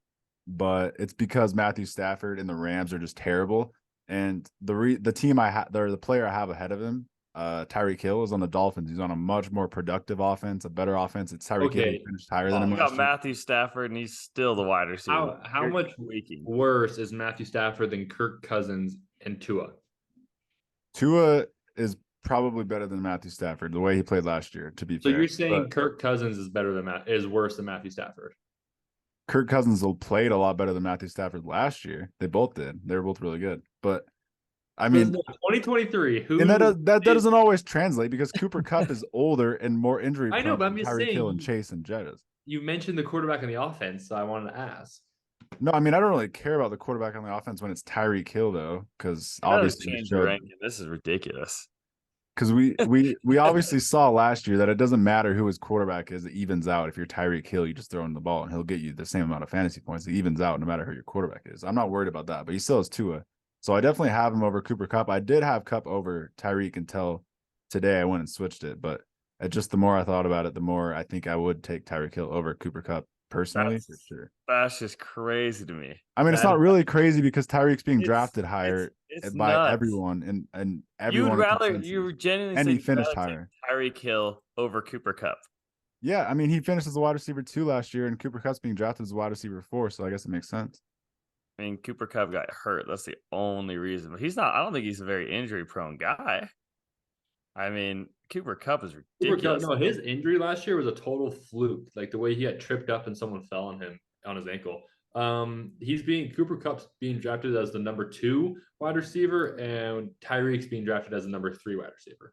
but it's because Matthew Stafford and the Rams are just terrible. And the team the player I have ahead of him, Tyreek Hill, is on the Dolphins. He's on a much more productive offense, a better offense. It's Tyreek Hill who finished higher than him. Got Matthew Stafford, and he's still the wide receiver. How much worse is Matthew Stafford than Kirk Cousins and Tua? Tua is probably better than Matthew Stafford the way he played last year. To be fair, so you're saying Kirk Cousins is worse than Matthew Stafford? Kirk Cousins played a lot better than Matthew Stafford last year. They both did. They were both really good. But I mean, 2023. And that doesn't always translate because Cooper Kupp is older and more injury prone. I know, but I'm just saying. Hill and Chase and Jettas. You mentioned the quarterback on the offense, so I wanted to ask. No, I mean, I don't really care about the quarterback on the offense when it's Tyreek Hill, though, because obviously this is ridiculous. Because we obviously saw last year that it doesn't matter who his quarterback is, it evens out. If you're Tyreek Hill, you just throw him the ball and he'll get you the same amount of fantasy points. It evens out no matter who your quarterback is. I'm not worried about that, but he still has Tua. So I definitely have him over Cooper Kupp. I did have Kupp over Tyreek until today. I went and switched it, but the more I thought about it, the more I think I would take Tyreek Hill over Cooper Kupp personally, for sure. That's just crazy to me. I mean, it's not really crazy because Tyreek's being drafted higher by nuts. Everyone and everyone. You genuinely and he finished higher. Tyreek Hill over Cooper Kupp. Yeah, I mean, he finished as a wide receiver 2 last year, and Cooper Cup's being drafted as a wide receiver 4, so I guess it makes sense. I mean, Cooper Cup got hurt. That's the only reason. But he's not. I don't think he's a very injury prone guy. I mean, Cooper Cup is Cooper Kupp, ridiculous. no, his injury last year was a total fluke. Like the way he got tripped up and someone fell on him on his ankle. Cooper Kupp's being drafted as the number 2 wide receiver, and Tyreek's being drafted as the number 3 wide receiver.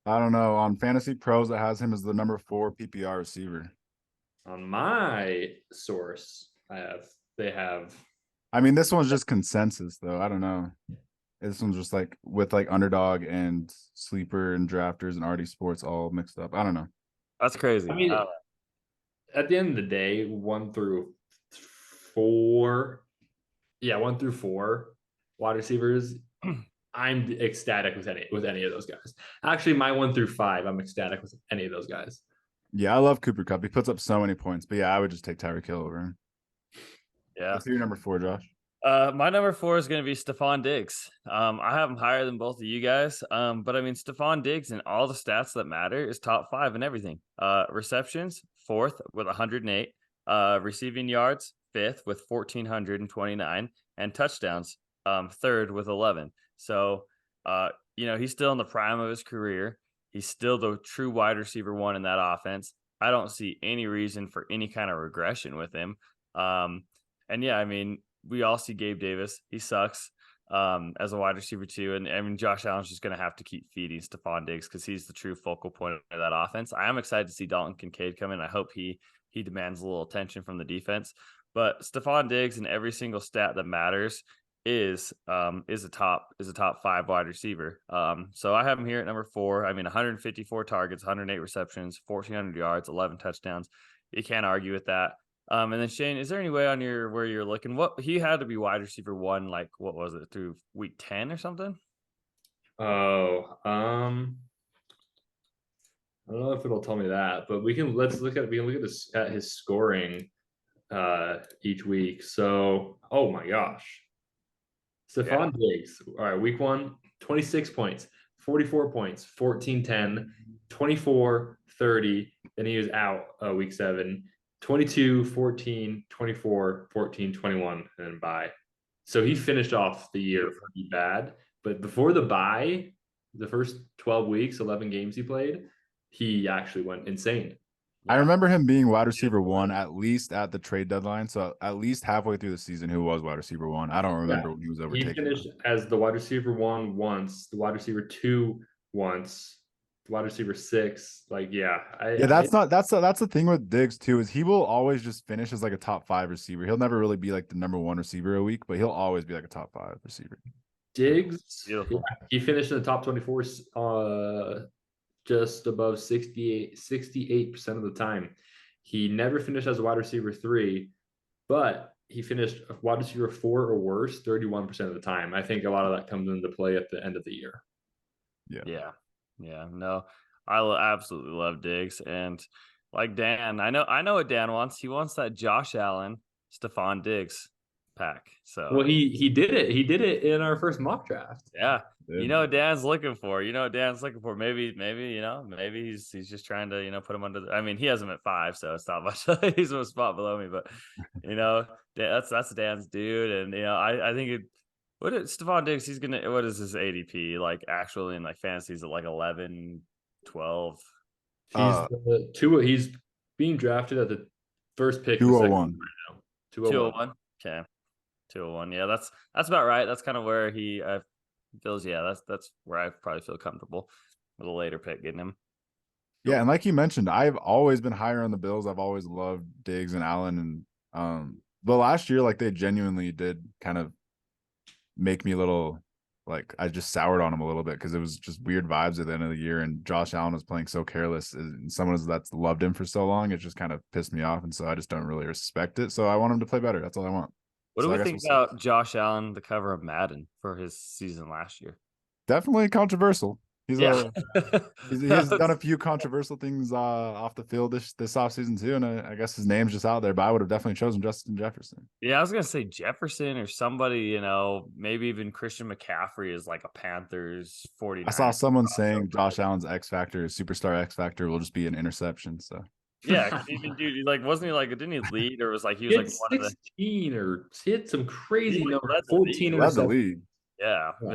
I don't know. On Fantasy Pros, it has him as the number 4 PPR receiver. On my source, they have. I mean, this one's just consensus, though. I don't know. This one's just like with like underdog and sleeper and drafters and RD Sports all mixed up. I don't know. That's crazy. I mean, at the end of the day, 1 through 4, 1 through 4 wide receivers, I'm ecstatic with any of those guys. Actually, my 1 through 5, I'm ecstatic with any of those guys. Yeah, I love Cooper Kupp. He puts up so many points. But yeah, I would just take Tyreek Hill over him. Yeah. What's your number 4, Josh? My number 4 is going to be Stephon Diggs. I have him higher than both of you guys. But I mean, Stephon Diggs in all the stats that matter is top 5 in everything. Receptions, 4th with 108. Receiving yards, 5th with 1,429. And touchdowns, 3rd with 11. So, he's still in the prime of his career. He's still the true wide receiver 1 in that offense. I don't see any reason for any kind of regression with him. And yeah, I mean, we all see Gabe Davis. He sucks as a wide receiver 2. And I mean, Josh Allen's just going to have to keep feeding Stephon Diggs because he's the true focal point of that offense. I am excited to see Dalton Kincaid come in. I hope he demands a little attention from the defense. But Stephon Diggs in every single stat that matters is a top 5 wide receiver. So I have him here at number 4. I mean, 154 targets, 108 receptions, 1,400 yards, 11 touchdowns. You can't argue with that. And then Shane, is there any way on where you're looking? What he had to be wide receiver 1, like what was it, through week 10 or something? Oh, I don't know if it'll tell me that, but we can look at this at his scoring each week. So, oh my gosh. Stephon Diggs. All right, week 1, 26 points, 44 points, 14-10, 24, 30. Then he was out week 7. 22, 14, 24, 14, 21, and then bye. So he finished off the year pretty bad. But before the bye, the first 12 weeks, 11 games he played, he actually went insane. I remember him being wide receiver 1 at least at the trade deadline. So at least halfway through the season, who was wide receiver 1? I don't remember when he was overtaken. He finished as the wide receiver 1 once, the wide receiver 2 once, wide receiver 6. Like, that's the thing with Diggs too, is he will always just finish as like a top 5 receiver. He'll never really be like the number 1 receiver a week, but he'll always be like a top 5 receiver. Diggs, he finished in the top 24 just above 68% of the time. He never finished as a wide receiver 3, but he finished wide receiver 4 or worse 31% of the time. I think a lot of that comes into play at the end of the year. Yeah. No, I absolutely love Diggs. And like Dan, I know what Dan wants. He wants that Josh Allen, Stephon Diggs pack. So well, he did it. He did it in our first mock draft. Yeah. You know what Dan's looking for. Maybe he's just trying to, put him under I mean, he has him at 5, so it's not much. He's a spot below me, but that's Dan's dude. And I think Stephon Diggs, what is his ADP like actually in like fantasies at like 11, 12? He's being drafted at the first pick. 201. Right now. 201. Okay. 201. Yeah, that's about right. That's kind of where he feels. Yeah, that's where I probably feel comfortable with a later pick getting him. Yeah, and like you mentioned, I've always been higher on the Bills. I've always loved Diggs and Allen, and but last year, like they genuinely did kind of make me a little like I just soured on him a little bit because it was just weird vibes at the end of the year, and Josh Allen was playing so careless, and someone that's loved him for so long, it just kind of pissed me off, and so I just don't really respect it. So I want him to play better. That's all I want. What do we think about Josh Allen, the cover of Madden for his season last year? Definitely controversial. He's Yeah. he's done a few controversial things off the field this offseason too, and I guess his name's just out there. But I would have definitely chosen Justin Jefferson. Yeah, I was gonna say Jefferson or somebody, maybe even Christian McCaffrey is like a Panthers 49ers. I saw someone saying crossover. Josh Allen's X Factor, superstar X Factor, will just be an interception. So Yeah, 'cause even dude, wasn't he didn't he lead or was he He was had one of the 16 or he had some crazy He number. led the 14 league. led the interceptions. league. Yeah, Yeah.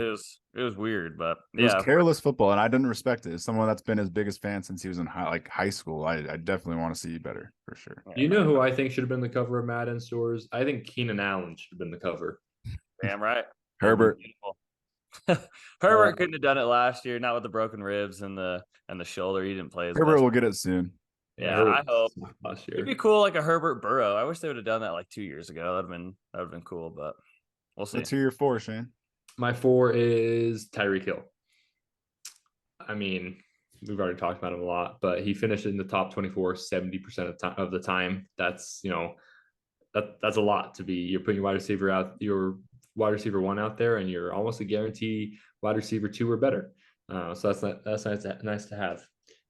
it was weird, but It was yeah, careless football, and I didn't respect it. As someone that's been his biggest fan since he was in high school, I definitely want to see better for sure. You know who I think should have been the cover of Madden stores? I think Keenan Allen should have been the cover. damn right. Herbert. Herbert couldn't have done it last year, not with the broken ribs and the shoulder. He didn't play his Herbert best. will get it soon. Yeah, Herbert I hope. last It'd year. be cool like a Herbert Burrow. I wish they would have done that like 2 years ago. That'd have been cool, but we'll see. Let's hear your 4, Shane. My 4 is Tyreek Hill. I mean, we've already talked about him a lot, but he finished in the top 24 70% of the time. That's that's a lot to be. You're putting your wide receiver 1 out there, and you're almost a guarantee wide receiver 2 or better. So that's nice to have.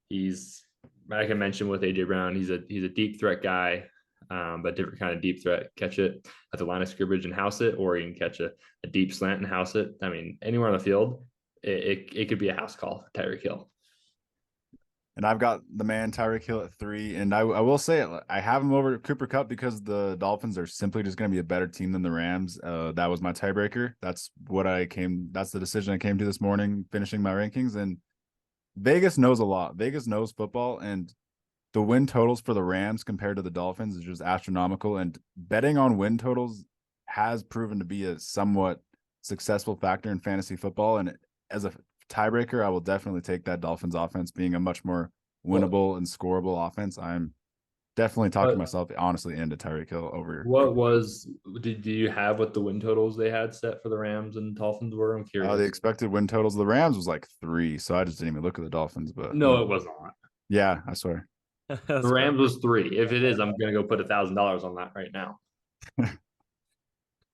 He's, like I mentioned with AJ Brown, he's a deep threat guy, but different kind of deep threat. Catch it at the line of scrimmage and house it, or you can catch a deep slant and house it. I mean, anywhere on the field, it could be a house call for Tyreek Hill. And I've got the man Tyreek Hill at 3. And I will say it, I have him over Cooper Kupp because the Dolphins are simply just going to be a better team than the Rams. That was my tiebreaker. That's the decision I came to this morning, finishing my rankings. And Vegas knows a lot. Vegas knows football, and the win totals for the Rams compared to the Dolphins is just astronomical. And betting on win totals has proven to be a somewhat successful factor in fantasy football. And as a tiebreaker, I will definitely take that Dolphins offense being a much more winnable and scoreable offense. I'm definitely talking myself honestly into Tyreek Hill over. Do you have what the win totals they had set for the Rams and Dolphins were? I'm curious. The expected win totals of the Rams was like 3, so I just didn't even look at the Dolphins. But no, it was not. Yeah, I swear. The Rams was 3. If it is, I'm gonna go put $1,000 on that right now.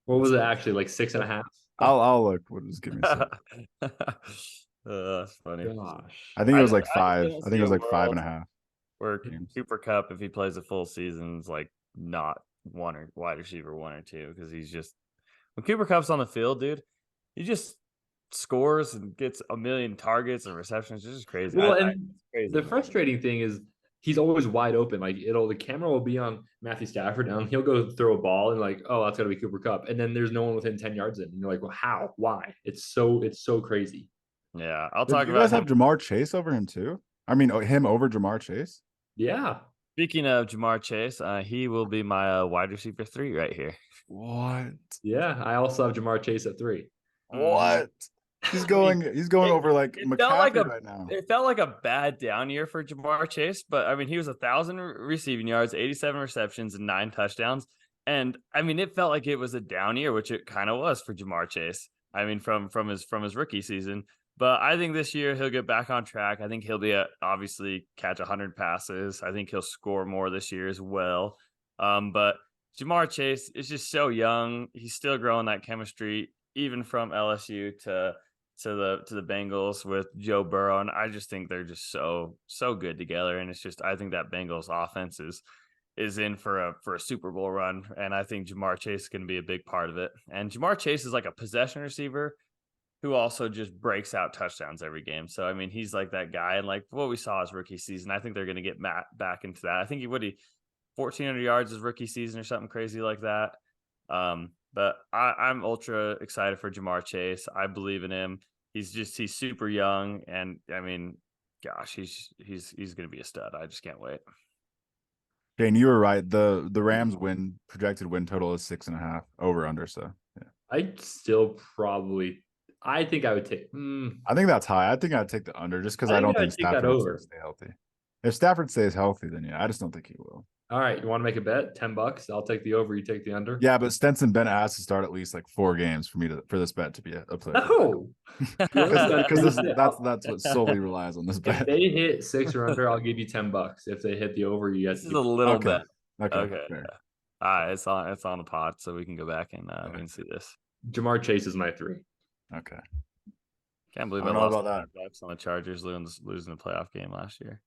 What was it actually, like 6.5? I'll look. What was give me a sec. That's funny. Gosh, I think it was like I 5. don't I think it was see a like 5.5. Where games. Cooper Kupp, if he plays a full season, is like not wide receiver 1 or 2, because he's just, when Cooper Kupp's on the field, dude, he just scores and gets a million targets and receptions. It's just crazy. Well, it's and crazy. the frustrating thing is he's always wide open. Like the camera will be on Matthew Stafford, and he'll go throw a ball, and like, oh, that's gotta be Cooper Kupp, and then there's no one within 10 yards in, and you're like, well, how? Why? It's so crazy. Yeah, I'll Did talk you about guys have Jamar Chase over him too? I mean, him over Jamar Chase? Yeah. Speaking of Jamar Chase, he will be my wide receiver 3 right here. What? Yeah. I also have Jamar Chase at 3. What? He's going over like it felt like McCaffrey right now. It felt like a bad down year for Jamar Chase, but I mean, he was 1,000 receiving yards, 87 receptions, and 9 touchdowns. And I mean, it felt like it was a down year, which it kind of was for Jamar Chase. I mean, from his rookie season. But I think this year he'll get back on track. I think he'll be obviously catch 100 passes. I think he'll score more this year as well. But Jamar Chase is just so young. He's still growing that chemistry, even from LSU to the Bengals with Joe Burrow. And I just think they're just so good together. And it's just, I think that Bengals offense is in for a Super Bowl run. And I think Jamar Chase is going to be a big part of it. And Jamar Chase is like a possession receiver who also just breaks out touchdowns every game. So, I mean, he's like that guy. And like what we saw his rookie season, I think they're going to get Matt back into that. I think he 1,400 yards his rookie season or something crazy like that. But I'm ultra excited for Jamar Chase. I believe in him. He's super young. And I mean, gosh, he's going to be a stud. I just can't wait. Dane, you were right. The Rams projected win total is 6.5 over under. So yeah. I think I would take. I think that's high. I think I'd take the under just because I don't think Stafford will stay healthy. If Stafford stays healthy, then yeah, I just don't think he will. All right, you want to make a bet? $10. I'll take the over. You take the under. Yeah, but Stenson Bennett has to start at least like 4 games for this bet to be a play. No, because that's what solely relies on this if bet. they hit 6 or under, I'll give you $10. If they hit the over, you guys. This is a little Okay. bet. Okay. All right, it's on the pod, so we can go back and we can see this. Jamar Chase is my 3. Okay. Can't believe I I don't know lost about bucks on the Chargers losing the playoff game last year.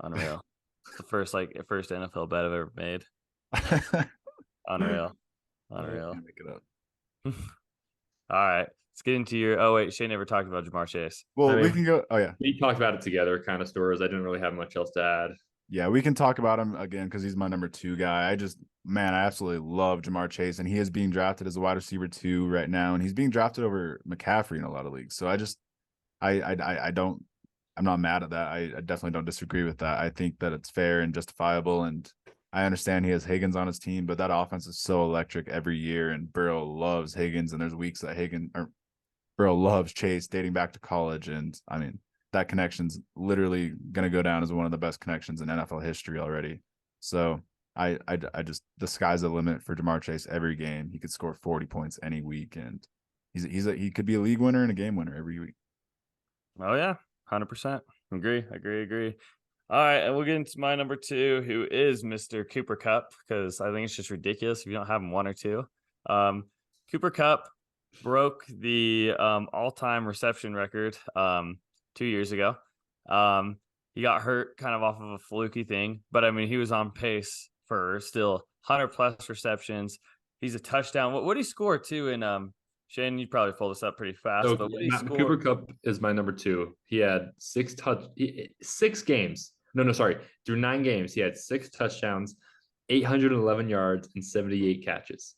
Unreal. It's the first NFL bet I've ever made. that. Unreal. I Unreal. can't make it up. All right. Let's get into your. Oh wait, Shane never talked about Jamar Chase. Well, I we mean- can go. Oh yeah, We talked about it together, kind of stories. I didn't really have much else to add. yeah, we can talk about him again because he's my number 2 guy. I absolutely love Jamar Chase, and he is being drafted as a wide receiver 2 right now, and he's being drafted over McCaffrey in a lot of leagues. So I don't, I'm not mad at that. I definitely don't disagree with that. I think that it's fair and justifiable, and I understand he has Higgins on his team, but that offense is so electric every year, and Burrow loves Higgins, and there's weeks that Burrow loves Chase dating back to college, and I mean that connection's literally going to go down as one of the best connections in NFL history already. So I just, the sky's the limit for Jamar Chase every game. He could score 40 points any week, and he could be a league winner and a game winner every week. Oh yeah, 100%. Agree. All right, and we'll get into my number 2, who is Mr. Cooper Kupp, because I think it's just ridiculous if you don't have him 1 or 2. Cooper Kupp broke the all-time reception record 2 years ago. He got hurt kind of off of a fluky thing, but I mean he was on pace for still 100+ receptions. He's a touchdown. What did he score too in Shane, you probably pulled this up pretty fast. So But what did he score? Cooper Kupp is my number 2. He had 6 games. No, sorry. Through 9 games, he had 6 touchdowns, 811 yards, and 78 catches.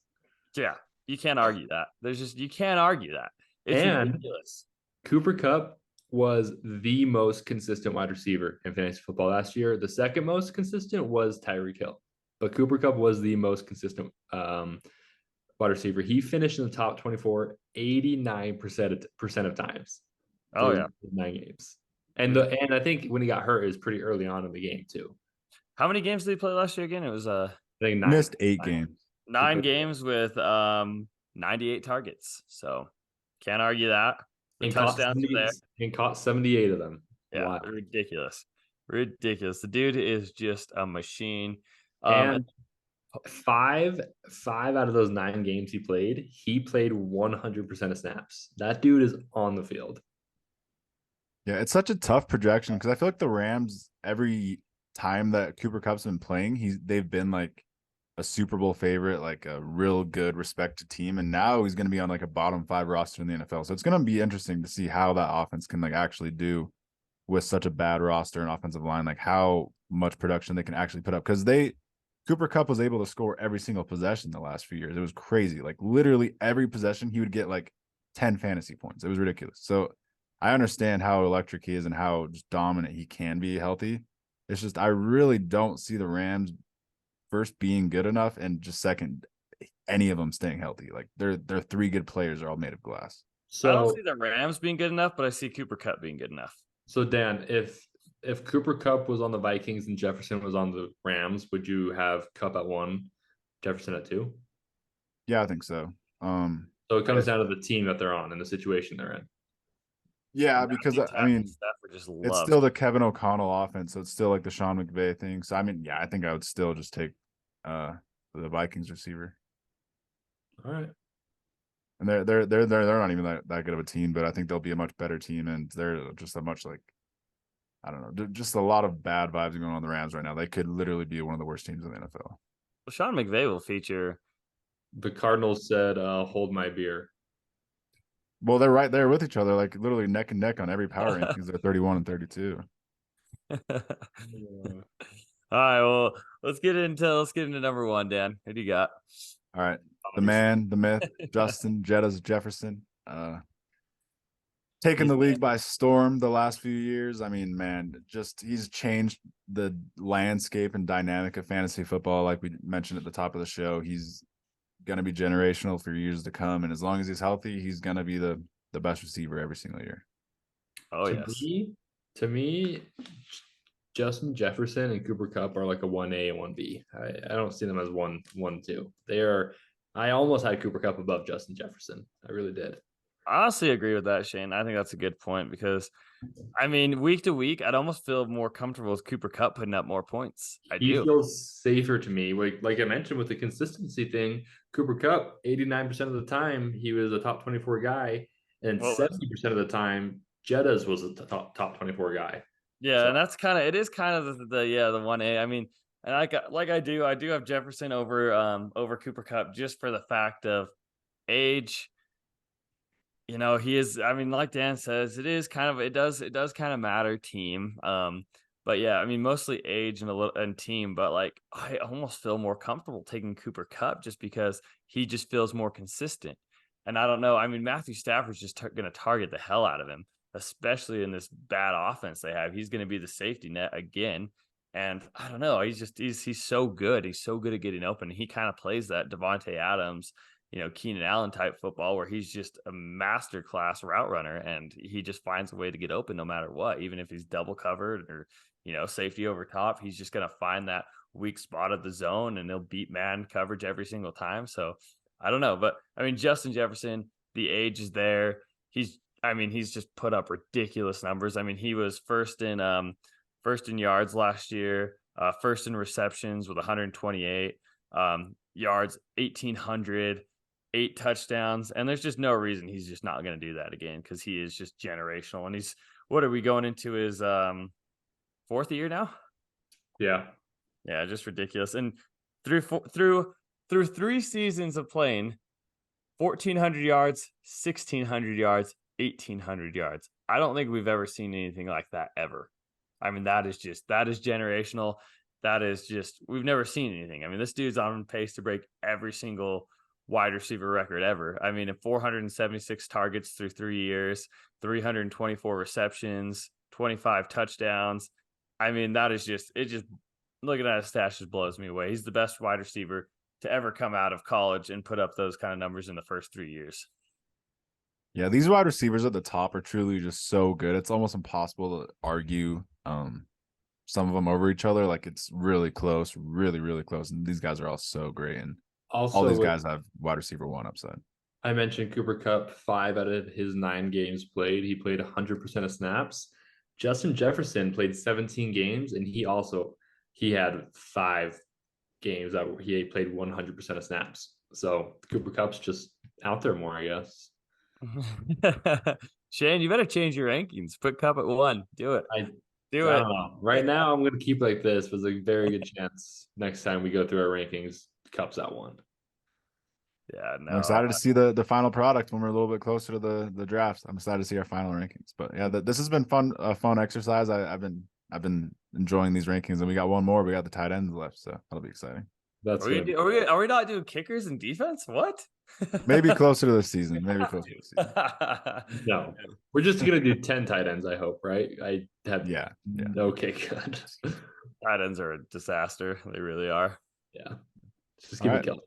Yeah, you can't argue that. You can't argue that. It's And- ridiculous. Cooper Kupp was the most consistent wide receiver in fantasy football last year. The second most consistent was Tyreek Hill, but Cooper Kupp was the most consistent wide receiver. He finished in the top 24 89% of times. Oh through yeah. 9 games. And I think when he got hurt, it was pretty early on in the game too. How many games did he play last year again? It was I think 9. Missed 8 games. 9 games with 98 targets. So can't argue that. The And caught, touchdowns are 70 there. and caught 78 of them. Yeah, Wow. ridiculous. The dude is just a machine. And 5 out of those 9 games he played 100% of snaps. That dude is on the field. Yeah, it's such a tough projection because I feel like the Rams, every time that Cooper Kupp's been playing, they've been like a Super Bowl favorite, like a real good respected team, and now he's going to be on like a bottom 5 roster in the NFL. So it's going to be interesting to see how that offense can like actually do with such a bad roster and offensive line, like how much production they can actually put up, because Cooper Kupp was able to score every single possession the last few years. It was crazy. Like literally every possession he would get like 10 fantasy points. It was ridiculous. So I understand how electric he is and how just dominant he can be healthy. It's just I really don't see the Rams first being good enough, and just second any of them staying healthy. Like they're 3 good players are all made of glass. I don't So see the Rams being good enough, but I see Cooper Kupp being good enough. So Dan, if Cooper Kupp was on the Vikings and Jefferson was on the Rams, would you have Kupp at 1, Jefferson at 2? Yeah, I think so. So it comes down to the team that they're on and the situation they're in. Yeah, because I mean, just it's still the Kevin O'Connell offense, so it's still like the Sean McVay thing. So I mean, yeah, I think I would still just take the Vikings receiver. All right. And they're not even that good of a team, but I think they'll be a much better team, and they're just a much like, I don't know, just a lot of bad vibes going on the Rams right now. They could literally be one of the worst teams in the NFL. Well, Sean McVay will feature. The Cardinals said, "Hold my beer." Well, they're right there with each other, like literally neck and neck on every power rankings. They're 31 and 32. All right, well, let's get into number 1, Dan. Who do you got? All right. The man, the myth, Justin Jettas Jefferson. Taking the league by storm the last few years. I mean, man, he's changed the landscape and dynamic of fantasy football. Like we mentioned at the top of the show, he's going to be generational for years to come. And as long as he's healthy, he's going to be the best receiver every single year. Oh, yes. To me, Justin Jefferson and Cooper Kupp are like a 1A and 1B. I don't see them as 1, 2. I almost had Cooper Kupp above Justin Jefferson. I really did. I honestly agree with that, Shane. I think that's a good point because, I mean, week to week, I'd almost feel more comfortable with Cooper Kupp putting up more points. He feels safer to me. Like I mentioned with the consistency thing, Cooper Kupp, 89% of the time, he was a top 24 guy. And Well, 70% of the time, Jettas was a top 24 guy. yeah, So- and that's kind of it is kind of the 1A. I mean, and I do have Jefferson over Cooper Kupp just for the fact of age. You know, he is. I mean, like Dan says, it does kind of matter team. But yeah, I mean, mostly age and team. But like, I almost feel more comfortable taking Cooper Kupp just because he just feels more consistent. And I don't know. I mean, Matthew Stafford's just going to target the hell out of him, especially in this bad offense they have. He's going to be the safety net again. And I don't know. He's so good. He's so good at getting open. He kind of plays that Devontae Adams, Keenan Allen type football where he's just a master class route runner and he just finds a way to get open no matter what, even if he's double covered or, safety over top, he's just going to find that weak spot of the zone and he'll beat man coverage every single time. So I don't know, but I mean, Justin Jefferson, the age is there. He's just put up ridiculous numbers. I mean, he was first in yards last year, first in receptions with 128 yards, 1,800, 8 touchdowns, and there's just no reason he's just not going to do that again because he is just generational. And what are we going into his 4th year now? Yeah. Yeah, just ridiculous. And through 3 seasons of playing, 1,400 yards, 1,600 yards, 1,800 yards. I don't think we've ever seen anything like that ever. I mean, that is generational. That is just, we've never seen anything. I mean, this dude's on pace to break every single wide receiver record ever. I mean, 476 targets through 3 years, 324 receptions, 25 touchdowns. I mean, looking at his stats just blows me away. He's the best wide receiver to ever come out of college and put up those kind of numbers in the first 3 years. Yeah, these wide receivers at the top are truly just so good. It's almost impossible to argue some of them over each other. Like it's really close, really, really close. And these guys are all so great. And Also, all these guys have wide receiver 1 upside. I mentioned Cooper Kupp, 5 out of his 9 games played. He played 100% of snaps. Justin Jefferson played 17 games, and he had 5 games that he played 100% of snaps. So Cooper Kupp's just out there more, I guess. Shane, you better change your rankings. Put Kupp at 1. Do it. I don't know. Right now, I'm going to keep like this. There's a very good chance next time we go through our rankings, Kupp's at 1. Yeah, no. I'm excited to see the final product when we're a little bit closer to the drafts. I'm excited to see our final rankings. But yeah, this has been a fun exercise. I've been enjoying these rankings, and we got one more. We got the tight ends left, so that'll be exciting. That's are we not doing kickers and defense? What? Maybe closer to the season. Maybe closer to the season. No, we're just gonna do 10 tight ends. I hope, right? I have Okay, good. Tight ends are a disaster. They really are. Yeah, just give me Kelly.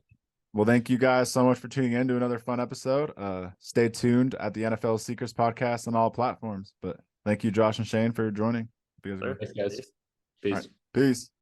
Well, thank you guys so much for tuning in to another fun episode. Stay tuned at the NFL Secrets podcast on all platforms. But thank you, Josh and Shane, for joining. Thanks, guys. Peace. Right, peace.